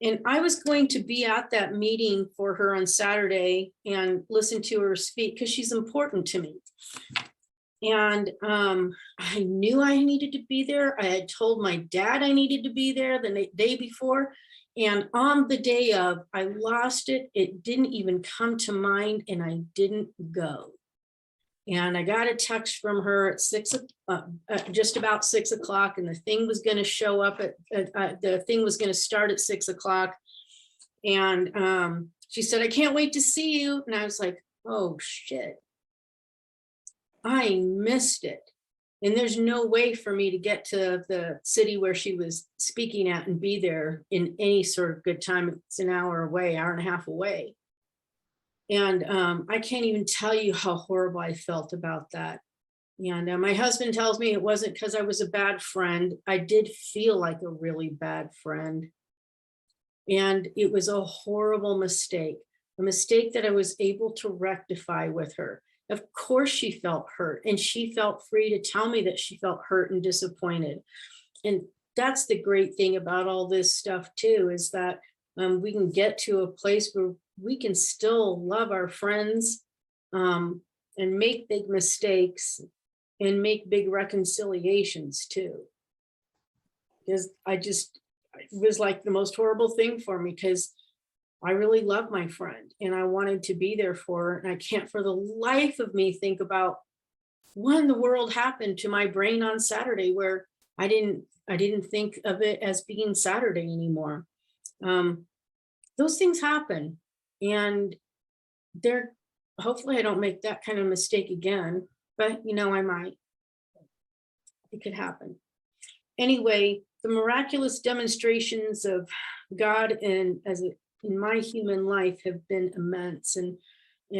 And I was going to be at that meeting for her on Saturday and listen to her speak, because she's important to me. And I knew I needed to be there. I had told my dad I needed to be there the day before. And on the day of, I lost it. It didn't even come to mind, and I didn't go. And I got a text from her at just about 6 o'clock, and the thing was going to show up the thing was going to start at 6 o'clock. And she said, "I can't wait to see you." And I was like, oh shit, I missed it. And there's no way for me to get to the city where she was speaking at and be there in any sort of good time. It's an hour away, hour and a half away. And I can't even tell you how horrible I felt about that. And my husband tells me it wasn't because I was a bad friend. I did feel like a really bad friend. And it was a horrible mistake, a mistake that I was able to rectify with her. Of course, she felt hurt, and she felt free to tell me that she felt hurt and disappointed. And that's the great thing about all this stuff too, is that we can get to a place where we can still love our friends, and make big mistakes and make big reconciliations too. Because it was like the most horrible thing for me, because I really love my friend and I wanted to be there for her. And I can't for the life of me think about what in the world happened to my brain on Saturday, where I didn't think of it as being Saturday anymore. Those things happen, and hopefully I don't make that kind of mistake again, but I might. It could happen. Anyway, the miraculous demonstrations of God in my human life have been immense, and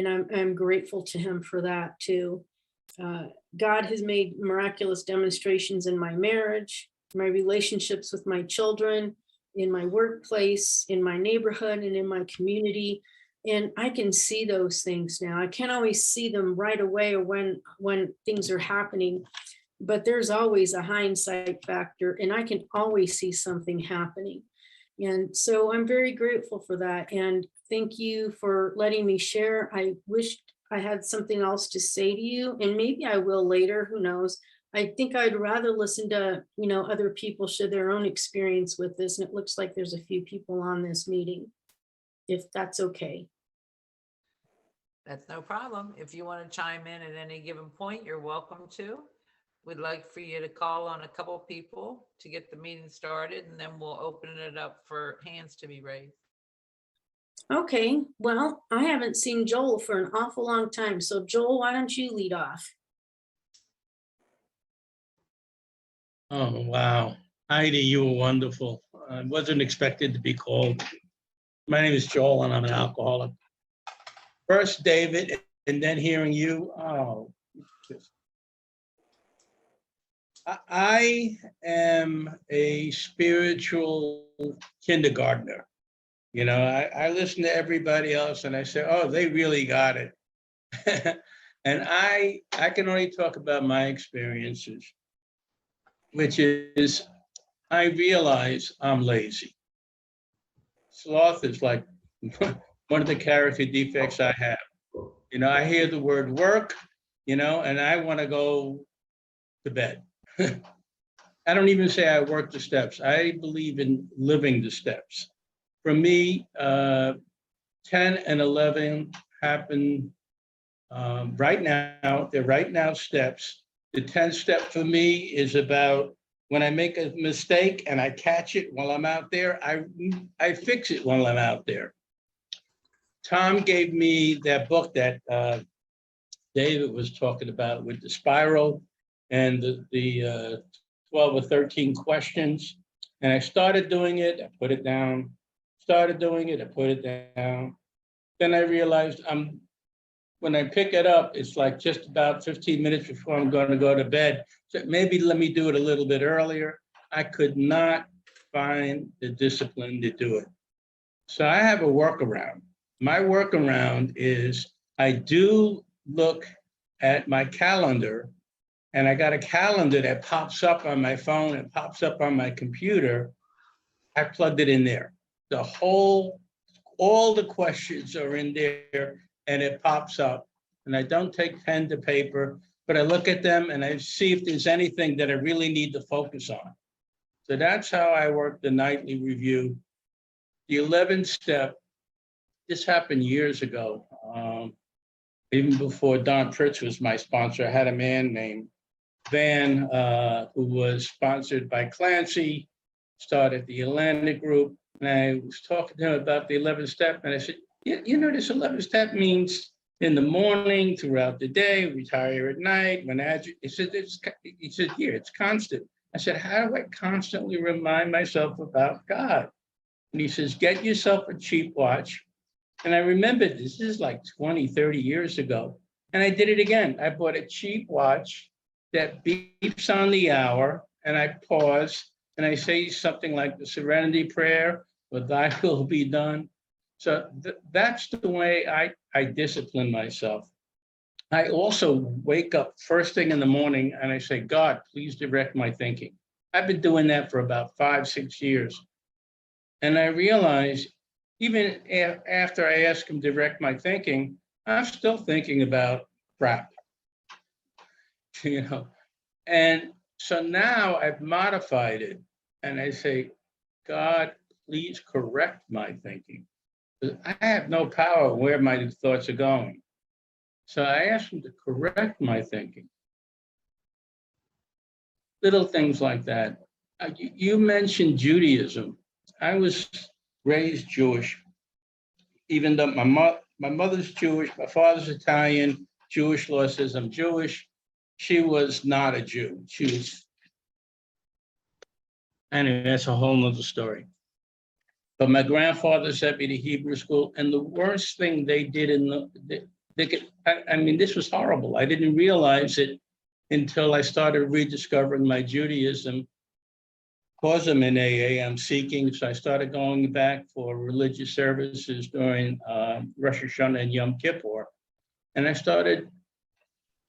I'm grateful to him for that too. God has made miraculous demonstrations in my marriage, my relationships with my children, in my workplace, in my neighborhood, and in my community. And I can see those things now. I can't always see them right away or when things are happening, but there's always a hindsight factor, and I can always see something happening. And so I'm very grateful for that. And thank you for letting me share. I wished I had something else to say to you, and maybe I will later, who knows. I think I'd rather listen to, other people share their own experience with this. And it looks like there's a few people on this meeting, if that's okay. That's no problem. If you want to chime in at any given point, you're welcome to. We'd like for you to call on a couple of people to get the meeting started, and then we'll open it up for hands to be raised. Okay, well, I haven't seen Joel for an awful long time. So Joel, why don't you lead off? Oh, wow. Heidi, you were wonderful. I wasn't expected to be called. My name is Joel, and I'm an alcoholic. First, David, and then hearing you. Oh, I am a spiritual kindergartner. You know, I listen to everybody else and I say, oh, they really got it. And I can only talk about my experiences, which is I realize I'm lazy. Sloth is like one of the character defects I have. You know, I hear the word work, you know, and I want to go to bed. I don't even say I work the steps. I believe in living the steps. For me, 10 and 11 happen right now. They're right now steps. The 10th step for me is about when I make a mistake and I catch it while I'm out there, I fix it while I'm out there. Tom gave me that book that David was talking about with the spiral and the 12 or 13 questions. And I started doing it, I put it down. Started doing it, I put it down. Then I realized when I pick it up, it's like just about 15 minutes before I'm going to go to bed. So maybe let me do it a little bit earlier. I could not find the discipline to do it. So I have a workaround. My workaround is I do look at my calendar, and I got a calendar that pops up on my phone and pops up on my computer. I plugged it in there. All the questions are in there and it pops up. And I don't take pen to paper, but I look at them and I see if there's anything that I really need to focus on. So that's how I work the nightly review. The 11th step, this happened years ago. Even before Don Pritz was my sponsor, I had a man named Van who was sponsored by Clancy, started the Atlantic Group. And I was talking to him about the 11th step. And I said, you know, this 11th step means in the morning, throughout the day, retire at night. He said, yeah, it's constant. I said, how do I constantly remind myself about God? And he says, get yourself a cheap watch. And I remembered this is like 20, 30 years ago. And I did it again. I bought a cheap watch that beeps on the hour, and I pause and I say something like the Serenity Prayer, or thy will be done. So that's the way I discipline myself. I also wake up first thing in the morning and I say, God, please direct my thinking. I've been doing that for about 5, 6 years. And I realize even after I ask him to direct my thinking, I'm still thinking about crap, you know. And so now I've modified it and I say, God, please correct my thinking. I have no power where my thoughts are going. So I ask him to correct my thinking. Little things like that. You mentioned Judaism. I was raised Jewish, even though my mother's Jewish, my father's Italian. Jewish law says I'm Jewish. She was not a Jew. She was, anyway, that's a whole nother story. But my grandfather sent me to Hebrew school, and the worst thing they did I mean, this was horrible. I didn't realize it until I started rediscovering my Judaism. Because I'm in AA, I'm seeking, so I started going back for religious services during Rosh Hashanah and Yom Kippur. And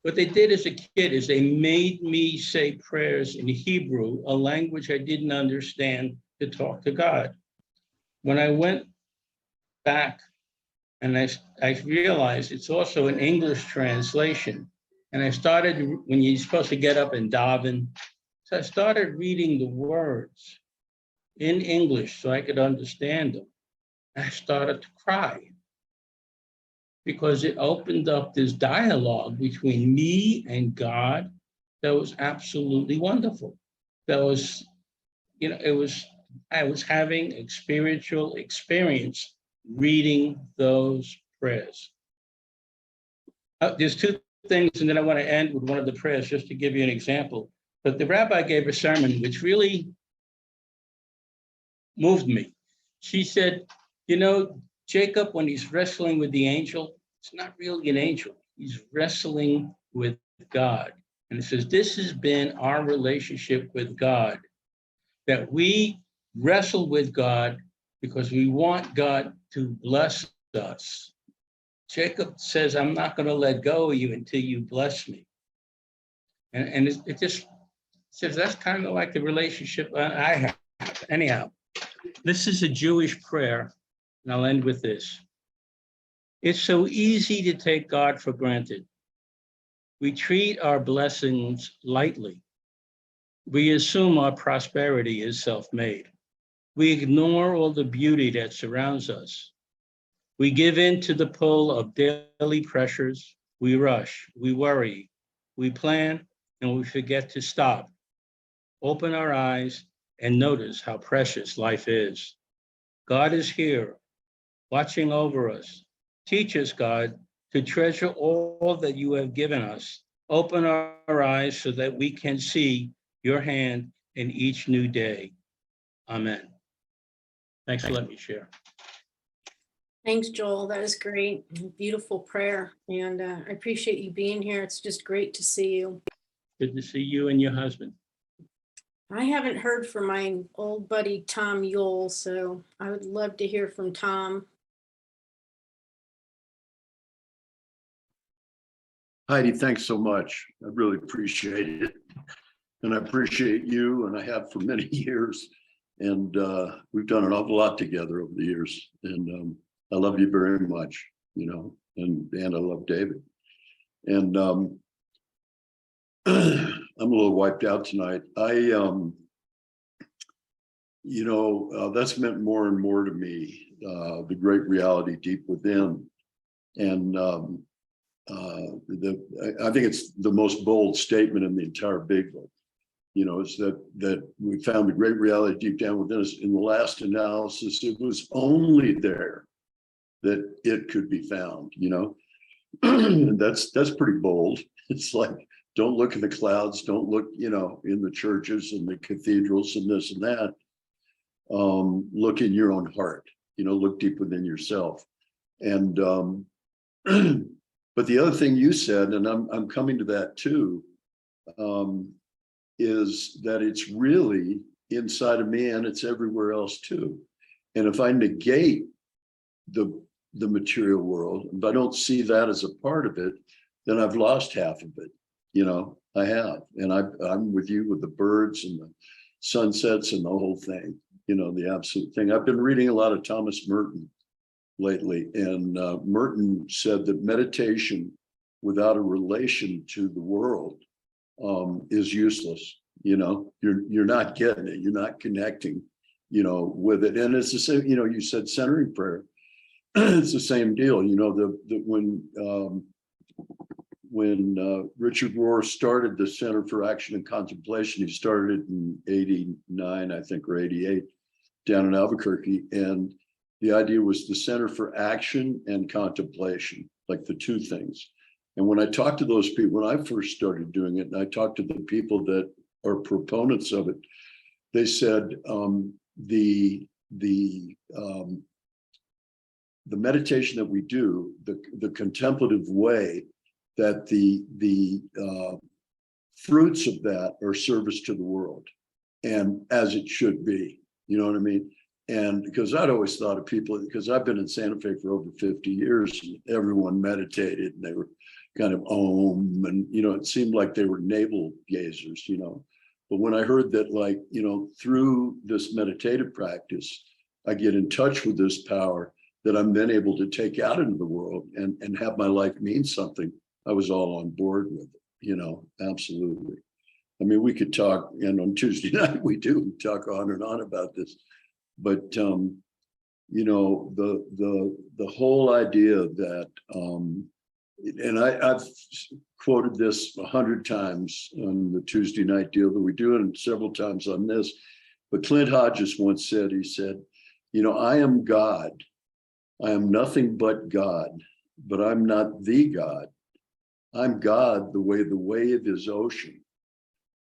what they did as a kid is they made me say prayers in Hebrew, a language I didn't understand, to talk to God. When I went back and I realized it's also an English translation. And I started, when you're supposed to get up and daven, so I started reading the words in English so I could understand them. I started to cry because it opened up this dialogue between me and God that was absolutely wonderful. That was, you know, I was having a spiritual experience reading those prayers. There's two things, and then I want to end with one of the prayers just to give you an example. But the rabbi gave a sermon which really moved me. She said, you know, Jacob, when he's wrestling with the angel, it's not really an angel. He's wrestling with God. And it says, this has been our relationship with God, that we wrestle with God because we want God to bless us. Jacob says, I'm not going to let go of you until you bless me. And it just says that's kind of like the relationship I have. Anyhow, this is a Jewish prayer, and I'll end with this. It's so easy to take God for granted. We treat our blessings lightly. We assume our prosperity is self-made. We ignore all the beauty that surrounds us. We give in to the pull of daily pressures. We rush, we worry, we plan, and we forget to stop. Open our eyes and notice how precious life is. God is here, watching over us. Teach us, God, to treasure all that you have given us. Open our eyes so that we can see your hand in each new day. Amen. Thanks for letting me share. Thanks, Joel. That is great. Beautiful prayer. And I appreciate you being here. It's just great to see you. Good to see you and your husband. I haven't heard from my old buddy, Tom Yule, so I would love to hear from Tom. Heidi, thanks so much. I really appreciate it. And I appreciate you, and I have for many years. And we've done an awful lot together over the years. And I love you very much, you know, and I love David. And I'm a little wiped out tonight. You know, that's meant more and more to me, the great reality deep within. And I think it's the most bold statement in the entire big book. You know, it's that we found the great reality deep down within us. In the last analysis, it was only there that it could be found, you know. And that's pretty bold. It's like, don't look in the clouds, don't look, you know, in the churches and the cathedrals and this and that. Look in your own heart, you know, look deep within yourself. And but the other thing you said, and I'm coming to that too, is that it's really inside of me and it's everywhere else too. And if I negate the material world, if I don't see that as a part of it, then I've lost half of it. You know, I have. And I'm with you with the birds and the sunsets and the whole thing, you know, the absolute thing. I've been reading a lot of Thomas Merton lately, and Merton said that meditation without a relation to the world is useless. You know, you're not getting it, you're not connecting, you know, with it. And it's the same, you know, you said centering prayer. It's the same deal, you know, when Richard Rohr started the Center for Action and Contemplation, he started it in 89, I think, or 88, down in Albuquerque. And the idea was the Center for Action and Contemplation, like the two things. And when I talked to those people, when I first started doing it, and I talked to the people that are proponents of it, they said the meditation that we do, the contemplative way, that the fruits of that are service to the world, and as it should be, you know what I mean? And because I'd always thought of people, because I've been in Santa Fe for over 50 years, and everyone meditated and they were kind of and, you know, it seemed like they were navel gazers, you know. But when I heard that, like, you know, through this meditative practice, I get in touch with this power that I'm then able to take out into the world and have my life mean something, I was all on board with it, you know, absolutely. I mean, we could talk, and on Tuesday night we do talk on and on about this, but you know, the whole idea that, and I've quoted this 100 times on the Tuesday night deal that we do, and several times on this, but Clint Hodges once said, he said, you know, I am God I am nothing but God, but I'm not the God. I'm God the way the wave is ocean.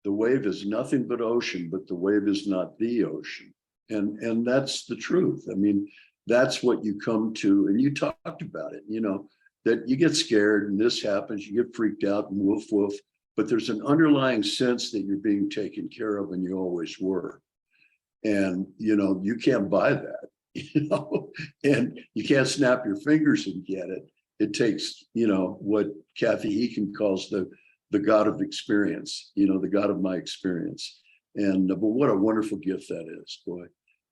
The wave is nothing but ocean, but the wave is not the ocean. And that's the truth. I mean, that's what you come to, and you talked about it, you know, that you get scared and this happens, you get freaked out and woof, woof, but there's an underlying sense that you're being taken care of and you always were. And, you know, you can't buy that, you know, and you can't snap your fingers and get it. It takes, you know, what Kathy Eakin calls the God of experience, you know, the God of my experience. And but what a wonderful gift that is, boy.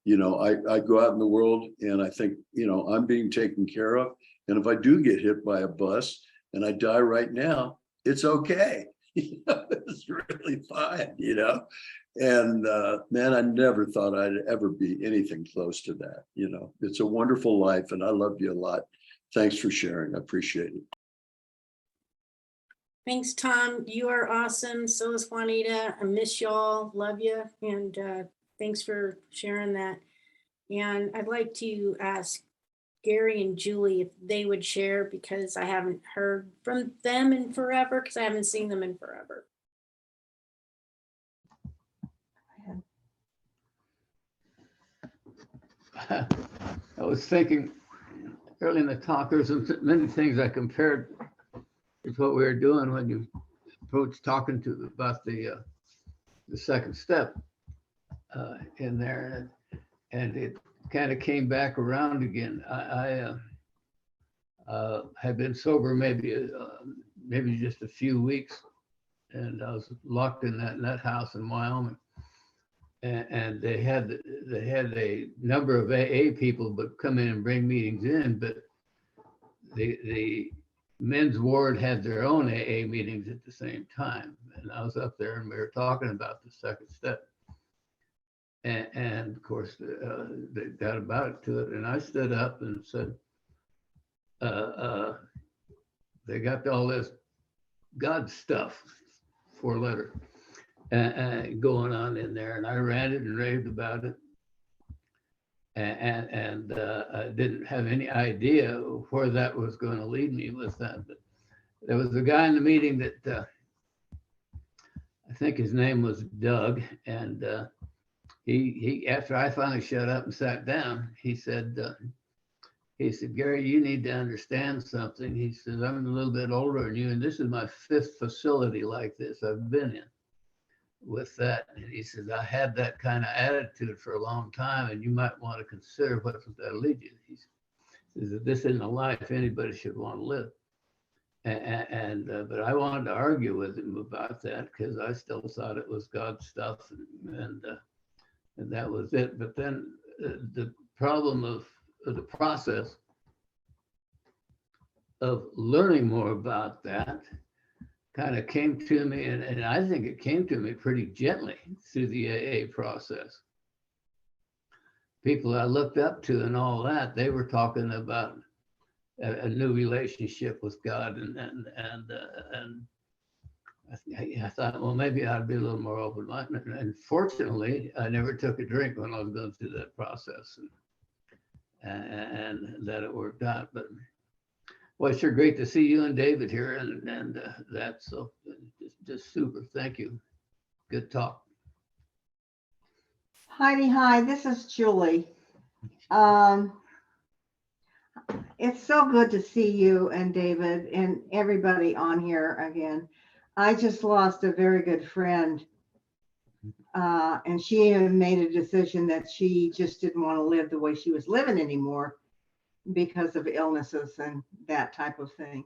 You know, I go out in the world and I think, you know, I'm being taken care of. And if I do get hit by a bus and I die right now, it's okay. You know, it's really fine, you know. And man, I never thought I'd ever be anything close to that. You know, it's a wonderful life and I love you a lot. Thanks for sharing. I appreciate it. Thanks, Tom. You are awesome. So is Juanita. I miss y'all. Love you. And thanks for sharing that. And I'd like to ask Gary and Julie if they would share, because I haven't heard from them in forever, because I haven't seen them in forever. I was thinking early in the talk, there's many things I compared with what we were doing when you approached talking to about the second step in there, and it kind of came back around again. I had been sober maybe just a few weeks, and I was locked in that house in Wyoming. And they had a number of AA people, but come in and bring meetings in. But the men's ward had their own AA meetings at the same time, and I was up there, and we were talking about the second step. And of course, they got about it to it, and I stood up and said, "They got all this God stuff, 4-letter." Going on in there, and I ranted and raved about it, and I didn't have any idea where that was going to lead me with that. But there was a guy in the meeting that I think his name was Doug, and he after I finally shut up and sat down, he said, "Gary, you need to understand something." He says, "I'm a little bit older than you, and this is my 5th facility like this I've been in with that." And he says, "I had that kind of attitude for a long time, and you might want to consider what's that'll lead you." He says that this isn't a life anybody should want to live. But I wanted to argue with him about that, because I still thought it was God's stuff, and that was it. But then the problem of the process of learning more about that kind of came to me, and I think it came to me pretty gently through the AA process. People I looked up to and all that, they were talking about a new relationship with God, and I thought, well, maybe I'd be a little more open-minded. And fortunately, I never took a drink when I was going through that process, and that it worked out. But well, it's sure great to see you and David here, and that's so just super. Thank you. Good talk. Heidi, hi, this is Julie. It's so good to see you and David and everybody on here again. I just lost a very good friend, and she had made a decision that she just didn't want to live the way she was living anymore, because of illnesses and that type of thing.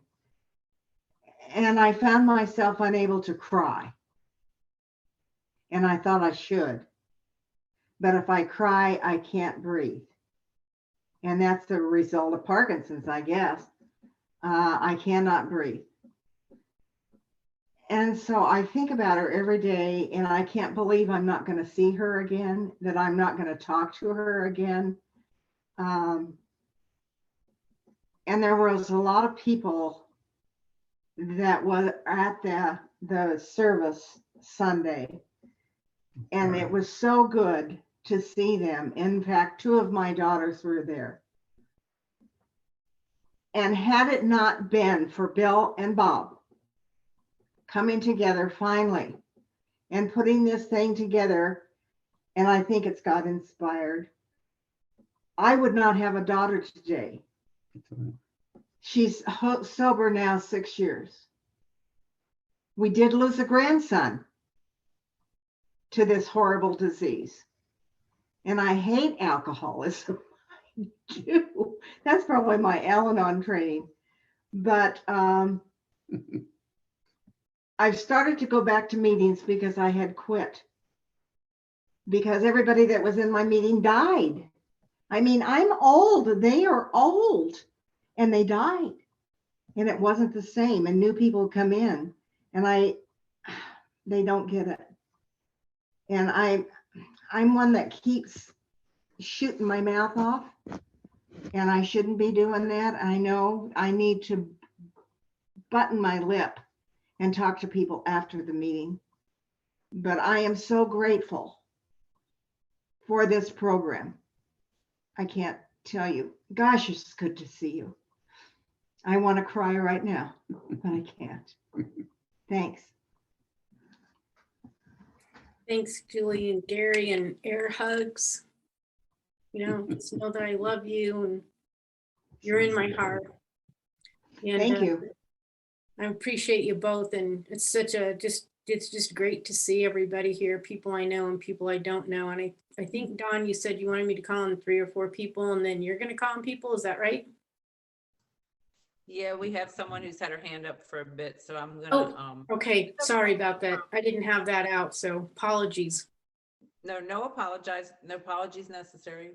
And I found myself unable to cry. And I thought I should. But if I cry, I can't breathe. And that's the result of Parkinson's, I guess. I cannot breathe. And so I think about her every day, and I can't believe I'm not going to see her again, that I'm not going to talk to her again. And there was a lot of people that was at the service Sunday. And it was so good to see them. In fact, 2 of my daughters were there. And had it not been for Bill and Bob coming together finally and putting this thing together, and I think it's God inspired, I would not have a daughter today. She's sober now 6 years. We did lose a grandson to this horrible disease. And I hate alcoholism. I do. That's probably my Al-Anon training. But I've started to go back to meetings because I had quit. Because everybody that was in my meeting died. I mean, I'm old. They are old. And they died. And it wasn't the same. And new people come in. And they don't get it. And I'm one that keeps shooting my mouth off. And I shouldn't be doing that. I know I need to button my lip and talk to people after the meeting. But I am so grateful for this program. I can't tell you. Gosh, it's good to see you. I want to cry right now, but I can't. Thanks. Thanks, Julie and Gary, and air hugs. You know, just know that I love you and you're in my heart. And, Thank you. I appreciate you both, and it's just great to see everybody here, people I know and people I don't know. And I think, Dawn, you said you wanted me to call on 3 or 4 people, and then you're going to call on people. Is that right? Yeah, we have someone who's had her hand up for a bit, so I'm gonna, Okay, sorry about that. I didn't have that out, so apologies. no apologies necessary.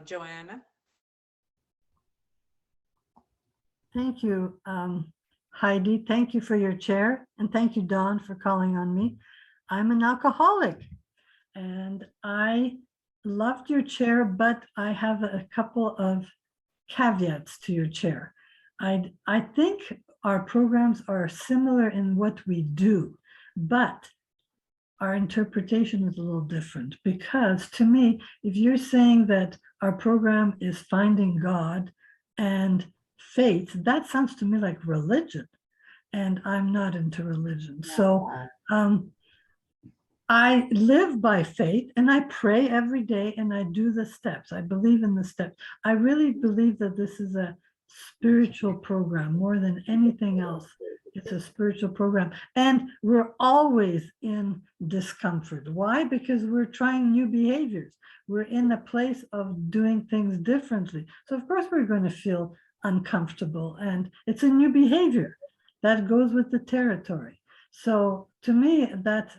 Joanna? Thank you, Heidi. Thank you for your chair, and thank you, Dawn, for calling on me. I'm an alcoholic, and I loved your chair, but I have a couple of caveats to your chair. I think our programs are similar in what we do, but our interpretation is a little different, because to me, if you're saying that our program is finding God and faith, that sounds to me like religion, and I'm not into religion. So I live by faith, and I pray every day, and I do the steps. I believe in the steps. I really believe that this is a spiritual program more than anything else. It's a spiritual program, and we're always in discomfort. Why? Because we're trying new behaviors. We're in a place of doing things differently. So of course we're going to feel uncomfortable, and it's a new behavior that goes with the territory. So to me, that's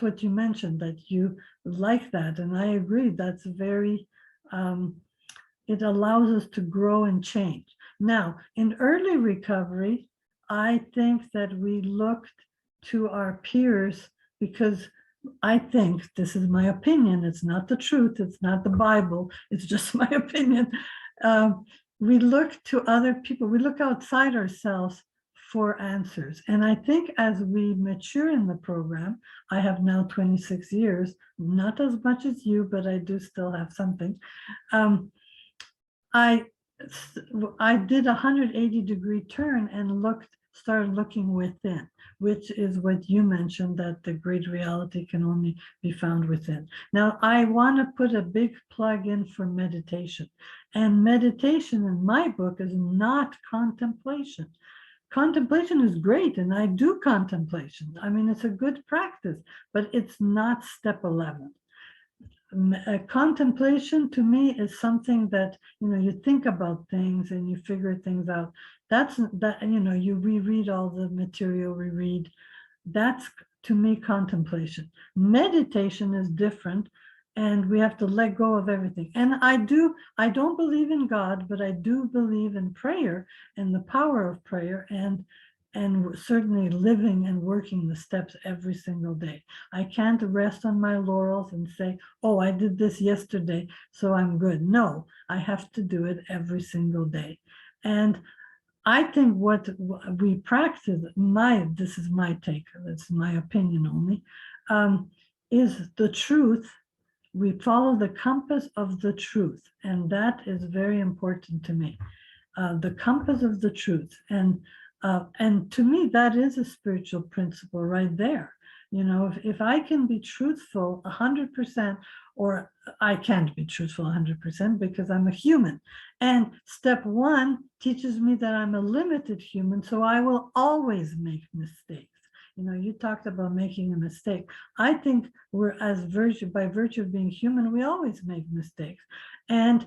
what you mentioned, that you like that, and I agree. That's very it allows us to grow and change. Now, in early recovery, I think that we looked to our peers, because I think, this is my opinion, it's not the truth, it's not the Bible, it's just my opinion. We look to other people, we look outside ourselves for answers. And I think as we mature in the program, I have now 26 years, not as much as you, but I do still have something. I did a 180-degree turn and started looking within, which is what you mentioned, that the great reality can only be found within. Now, I want to put a big plug in for meditation. And meditation in my book is not contemplation. Contemplation is great, and I do contemplation. I mean, it's a good practice, but it's not step 11. Contemplation to me is something that, you think about things and you figure things out. You reread all the material we read. That's, to me, contemplation. Meditation is different, and we have to let go of everything. And I don't believe in God, but I do believe in prayer and the power of prayer, and certainly living and working the steps every single day. I can't rest on my laurels and say, oh, I did this yesterday, so I'm good. No, I have to do it every single day. And I think what we practice, this is my take, that's my opinion only, is the truth. We follow the compass of the truth, and that is very important to me. the compass of the truth. And to me, that is a spiritual principle right there. You know, if I can be truthful 100%, or I can't be truthful 100% because I'm a human. And step one teaches me that I'm a limited human, so I will always make mistakes. You know, you talked about making a mistake. I think we're by virtue of being human, we always make mistakes. And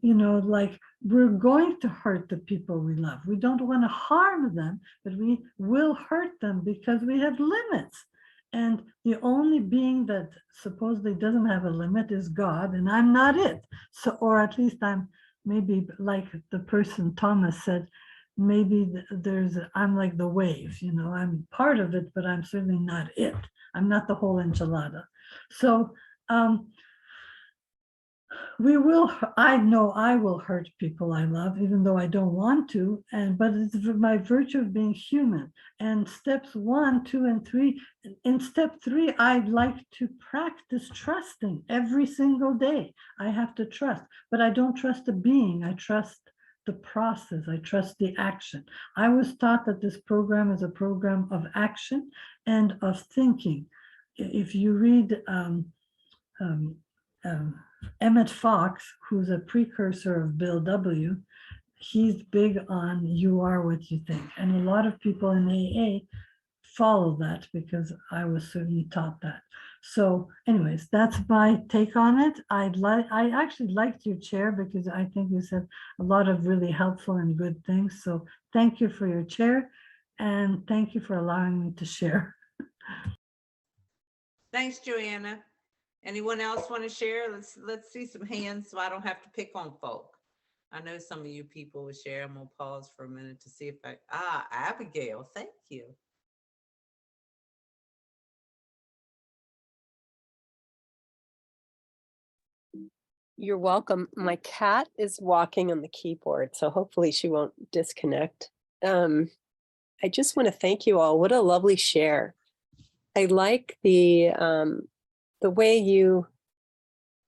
you know, like we're going to hurt the people we love. We don't want to harm them, but we will hurt them because we have limits. And the only being that supposedly doesn't have a limit is God, and I'm not it. So, or at least I'm maybe like the person Thomas said, maybe I'm like the waves, you know, I'm part of it, but I'm certainly not it. I'm not the whole enchilada. So, I know I will hurt people I love, even though I don't want to, but it's by virtue of being human. And steps 1, 2, and 3, in step 3, I'd like to practice trusting every single day. I have to trust, but I don't trust the being, I trust the process, I trust the action. I was taught that this program is a program of action and of thinking. If you read Emmett Fox, who's a precursor of Bill W., he's big on you are what you think. And a lot of people in AA follow that because I was certainly taught that. So anyways, that's my take on it. I actually liked your chair because I think you said a lot of really helpful and good things. So thank you for your chair and thank you for allowing me to share. Thanks, Joanna. Anyone else want to share? Let's see some hands so I don't have to pick on folk. I know some of you people will share. I'm gonna pause for a minute to see if Abigail, thank you. You're welcome. My cat is walking on the keyboard, so hopefully she won't disconnect. I just want to thank you all. What a lovely share. I like the way you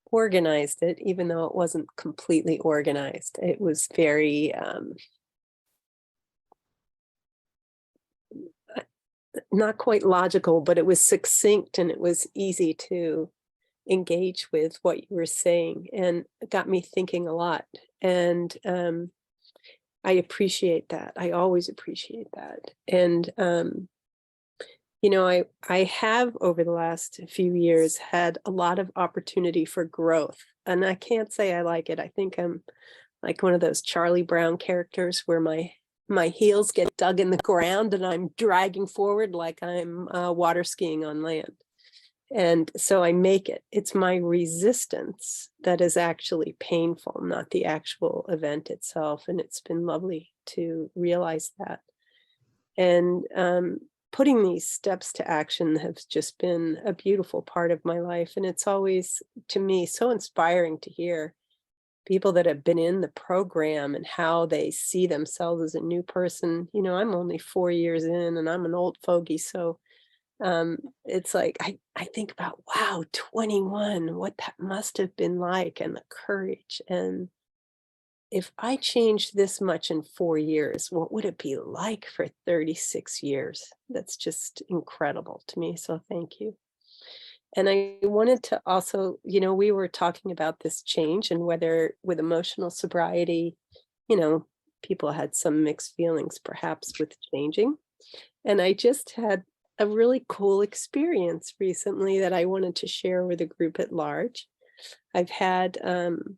organized it, even though it wasn't completely organized. It was very not quite logical, but it was succinct and it was easy to engage with what you were saying, and it got me thinking a lot. And I appreciate that. I always appreciate that. And you know, I have over the last few years had a lot of opportunity for growth, and I can't say I like it. I think I'm like one of those Charlie Brown characters where my heels get dug in the ground and I'm dragging forward like I'm water skiing on land. And so I make it. It's my resistance that is actually painful, not the actual event itself. And it's been lovely to realize that. And putting these steps to action has just been a beautiful part of my life. And it's always, to me, so inspiring to hear people that have been in the program and how they see themselves as a new person. You know, I'm only 4 years in and I'm an old fogey. So it's like, I think about, wow, 21, what that must have been like, and the courage. And if I changed this much in 4 years, what would it be like for 36 years? That's just incredible to me. So thank you. And I wanted to also, you know, we were talking about this change and whether with emotional sobriety, you know, people had some mixed feelings perhaps with changing. And I just had a really cool experience recently that I wanted to share with the group at large. I've had, I'm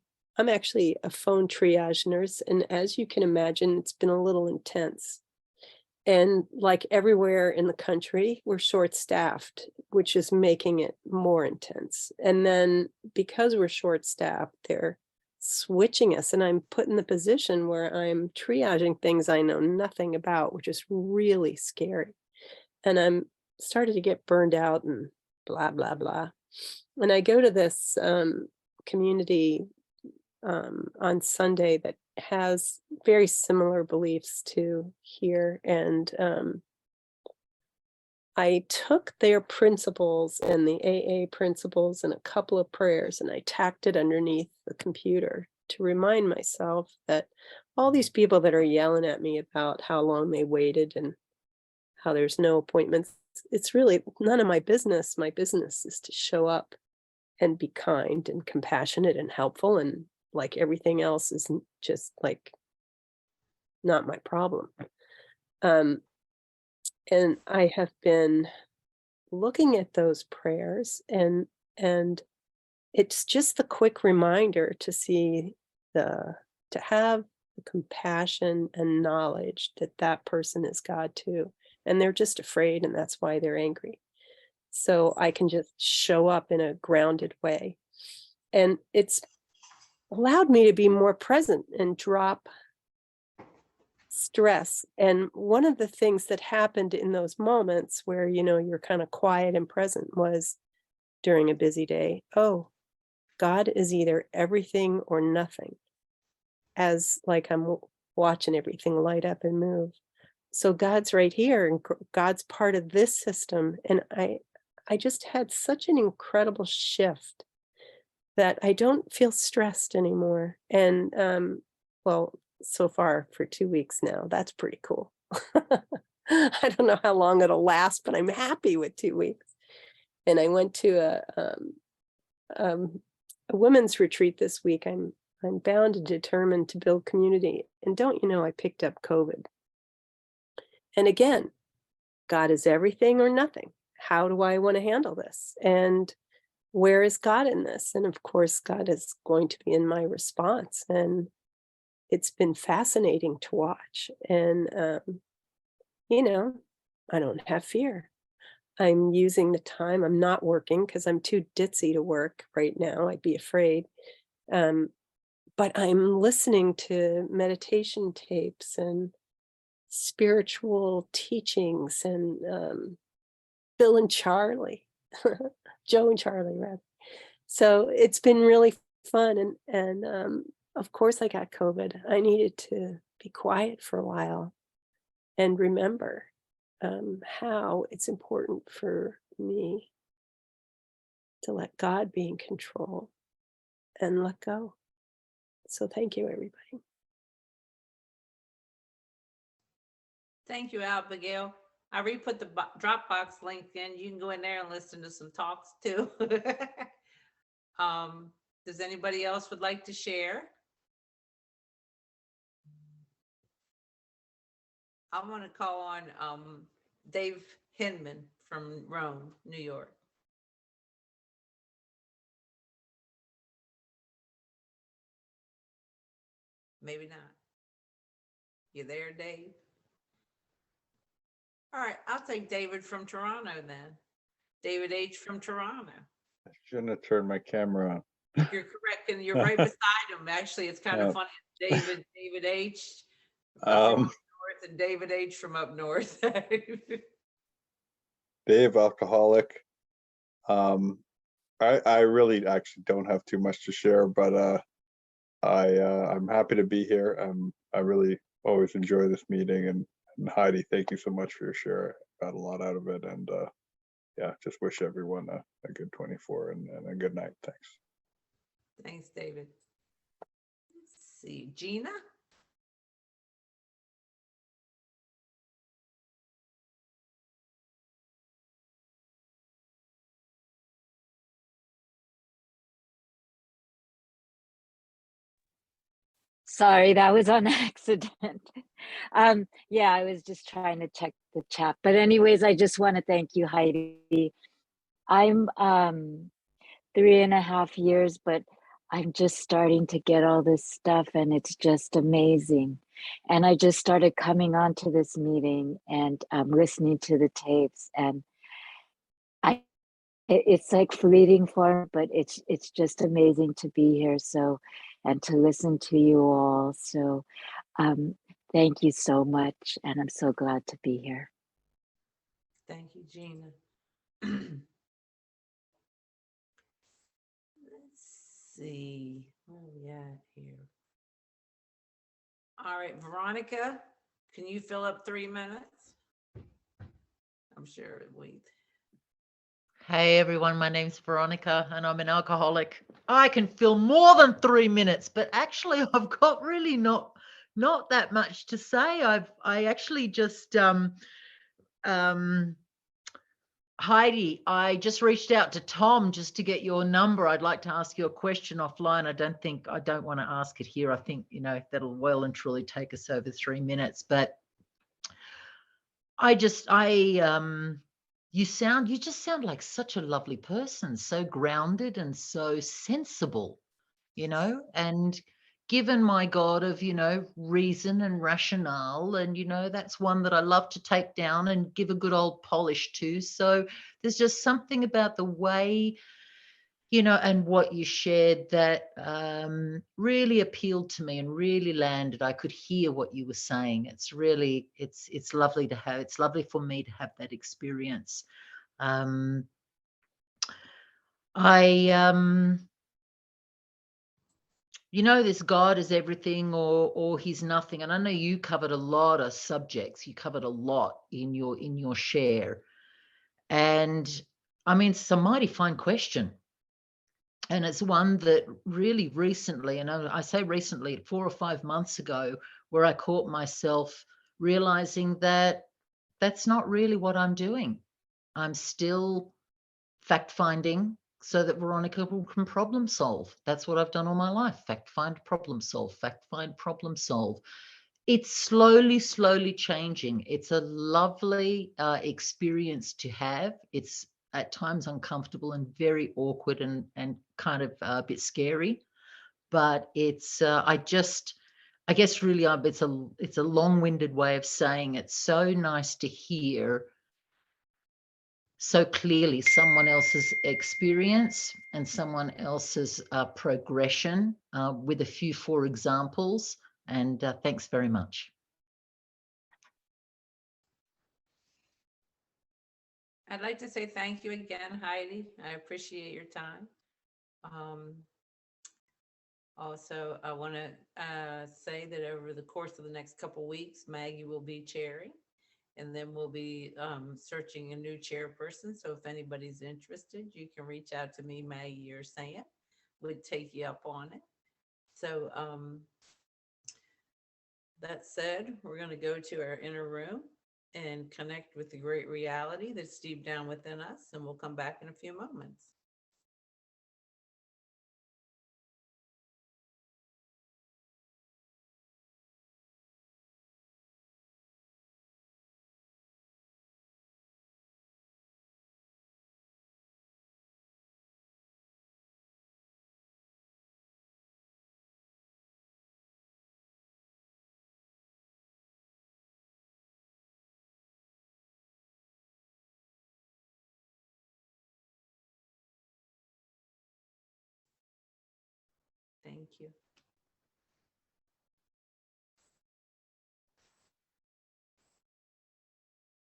actually a phone triage nurse, and as you can imagine, it's been a little intense. And like everywhere in the country, we're short-staffed, which is making it more intense. And then because we're short-staffed, they're switching us, and I'm put in the position where I'm triaging things I know nothing about, which is really scary. And I'm started to get burned out and blah, blah, blah. And I go to this community on Sunday that has very similar beliefs to here. And I took their principles and the AA principles and a couple of prayers, and I tacked it underneath the computer to remind myself that all these people that are yelling at me about how long they waited and how there's no appointments. It's really none of my business. My business is to show up and be kind and compassionate and helpful. And like everything else is just like not my problem. And I have been looking at those prayers and it's just the quick reminder to see to have the compassion and knowledge that that person is God too. And they're just afraid and that's why they're angry. So I can just show up in a grounded way. And it's allowed me to be more present and drop stress. And one of the things that happened in those moments where, you're kind of quiet and present was during a busy day. Oh, God is either everything or nothing, as like I'm watching everything light up and move. So God's right here and God's part of this system. And I just had such an incredible shift that I don't feel stressed anymore. And well, so far for 2 weeks now, that's pretty cool. I don't know how long it'll last, but I'm happy with 2 weeks. And I went to a women's retreat this week. I'm bound and determined to build community. And don't you know, I picked up COVID. And again, God is everything or nothing. How do I want to handle this? And where is God in this? And of course, God is going to be in my response. And it's been fascinating to watch. And, I don't have fear. I'm using the time. I'm not working because I'm too ditzy to work right now. I'd be afraid. But I'm listening to meditation tapes and spiritual teachings and Bill and Charlie, Joe and Charlie, rather. So it's been really fun. And of course, I got COVID. I needed to be quiet for a while and remember how it's important for me to let God be in control and let go. So thank you, everybody. Thank you, Abigail. I re-put the Dropbox link in. You can go in there and listen to some talks too. Does anybody else would like to share? I want to call on Dave Hinman from Rome, New York. Maybe not. You there, Dave? All right, I'll take David from Toronto then. David H. from Toronto. I shouldn't have turned my camera on. You're correct, and you're right beside him. Actually, it's kind of funny. David H. from up north and David H. from up north. Dave, alcoholic. I really actually don't have too much to share, but I'm happy to be here. I really always enjoy this meeting, and Heidi, thank you so much for your share. I got a lot out of it, and yeah, just wish everyone a good 24 and a good night. Thanks. Thanks, David. Let's see, Gina. Sorry, that was on accident. Yeah, I was just trying to check the chat. But anyways, I just want to thank you, Heidi. I'm 3.5 years, but I'm just starting to get all this stuff and it's just amazing. And I just started coming on to this meeting and listening to the tapes, and it's like fleeting form, but it's just amazing to be here. So, and to listen to you all. So thank you so much. And I'm so glad to be here. Thank you, Gina. Let's see, where are we at here? All right, Veronica, can you fill up 3 minutes? I'm sure we. Hey everyone, my name's Veronica and I'm an alcoholic. I can fill more than 3 minutes, but actually I've got really not not that much to say. I actually just Heidi, I just reached out to Tom just to get your number. I'd like to ask you a question offline. I don't want to ask it here. I think, that'll well and truly take us over 3 minutes. But you just sound like such a lovely person, so grounded and so sensible, and given my God of, reason and rationale. And, that's one that I love to take down and give a good old polish to. So there's just something about the way, and what you shared that really appealed to me and really landed. I could hear what you were saying. It's really, it's lovely to have, it's lovely for me to have that experience. This God is everything or he's nothing. And I know you covered a lot of subjects. You covered a lot in your share. And I mean, it's a mighty fine question. And it's one that really recently, and I say recently, 4 or 5 months ago, where I caught myself realizing that that's not really what I'm doing. I'm still fact finding so that Veronica can problem solve. That's what I've done all my life. Fact find, problem solve, fact find, problem solve. It's slowly changing. It's a lovely experience to have. It's at times uncomfortable and very awkward and kind of a bit scary. But it's, I guess really, it's a long-winded way of saying it's so nice to hear so clearly someone else's experience and someone else's progression with a few 4 examples. And thanks very much. I'd like to say thank you again, Heidi. I appreciate your time. Also, I want to say that over the course of the next couple of weeks, Maggie will be chairing, and then we'll be searching a new chairperson. So if anybody's interested, you can reach out to me, Maggie or Sam. We'd take you up on it. So that said, we're going to go to our inner room and connect with the great reality that's deep down within us, and we'll come back in a few moments. Thank you.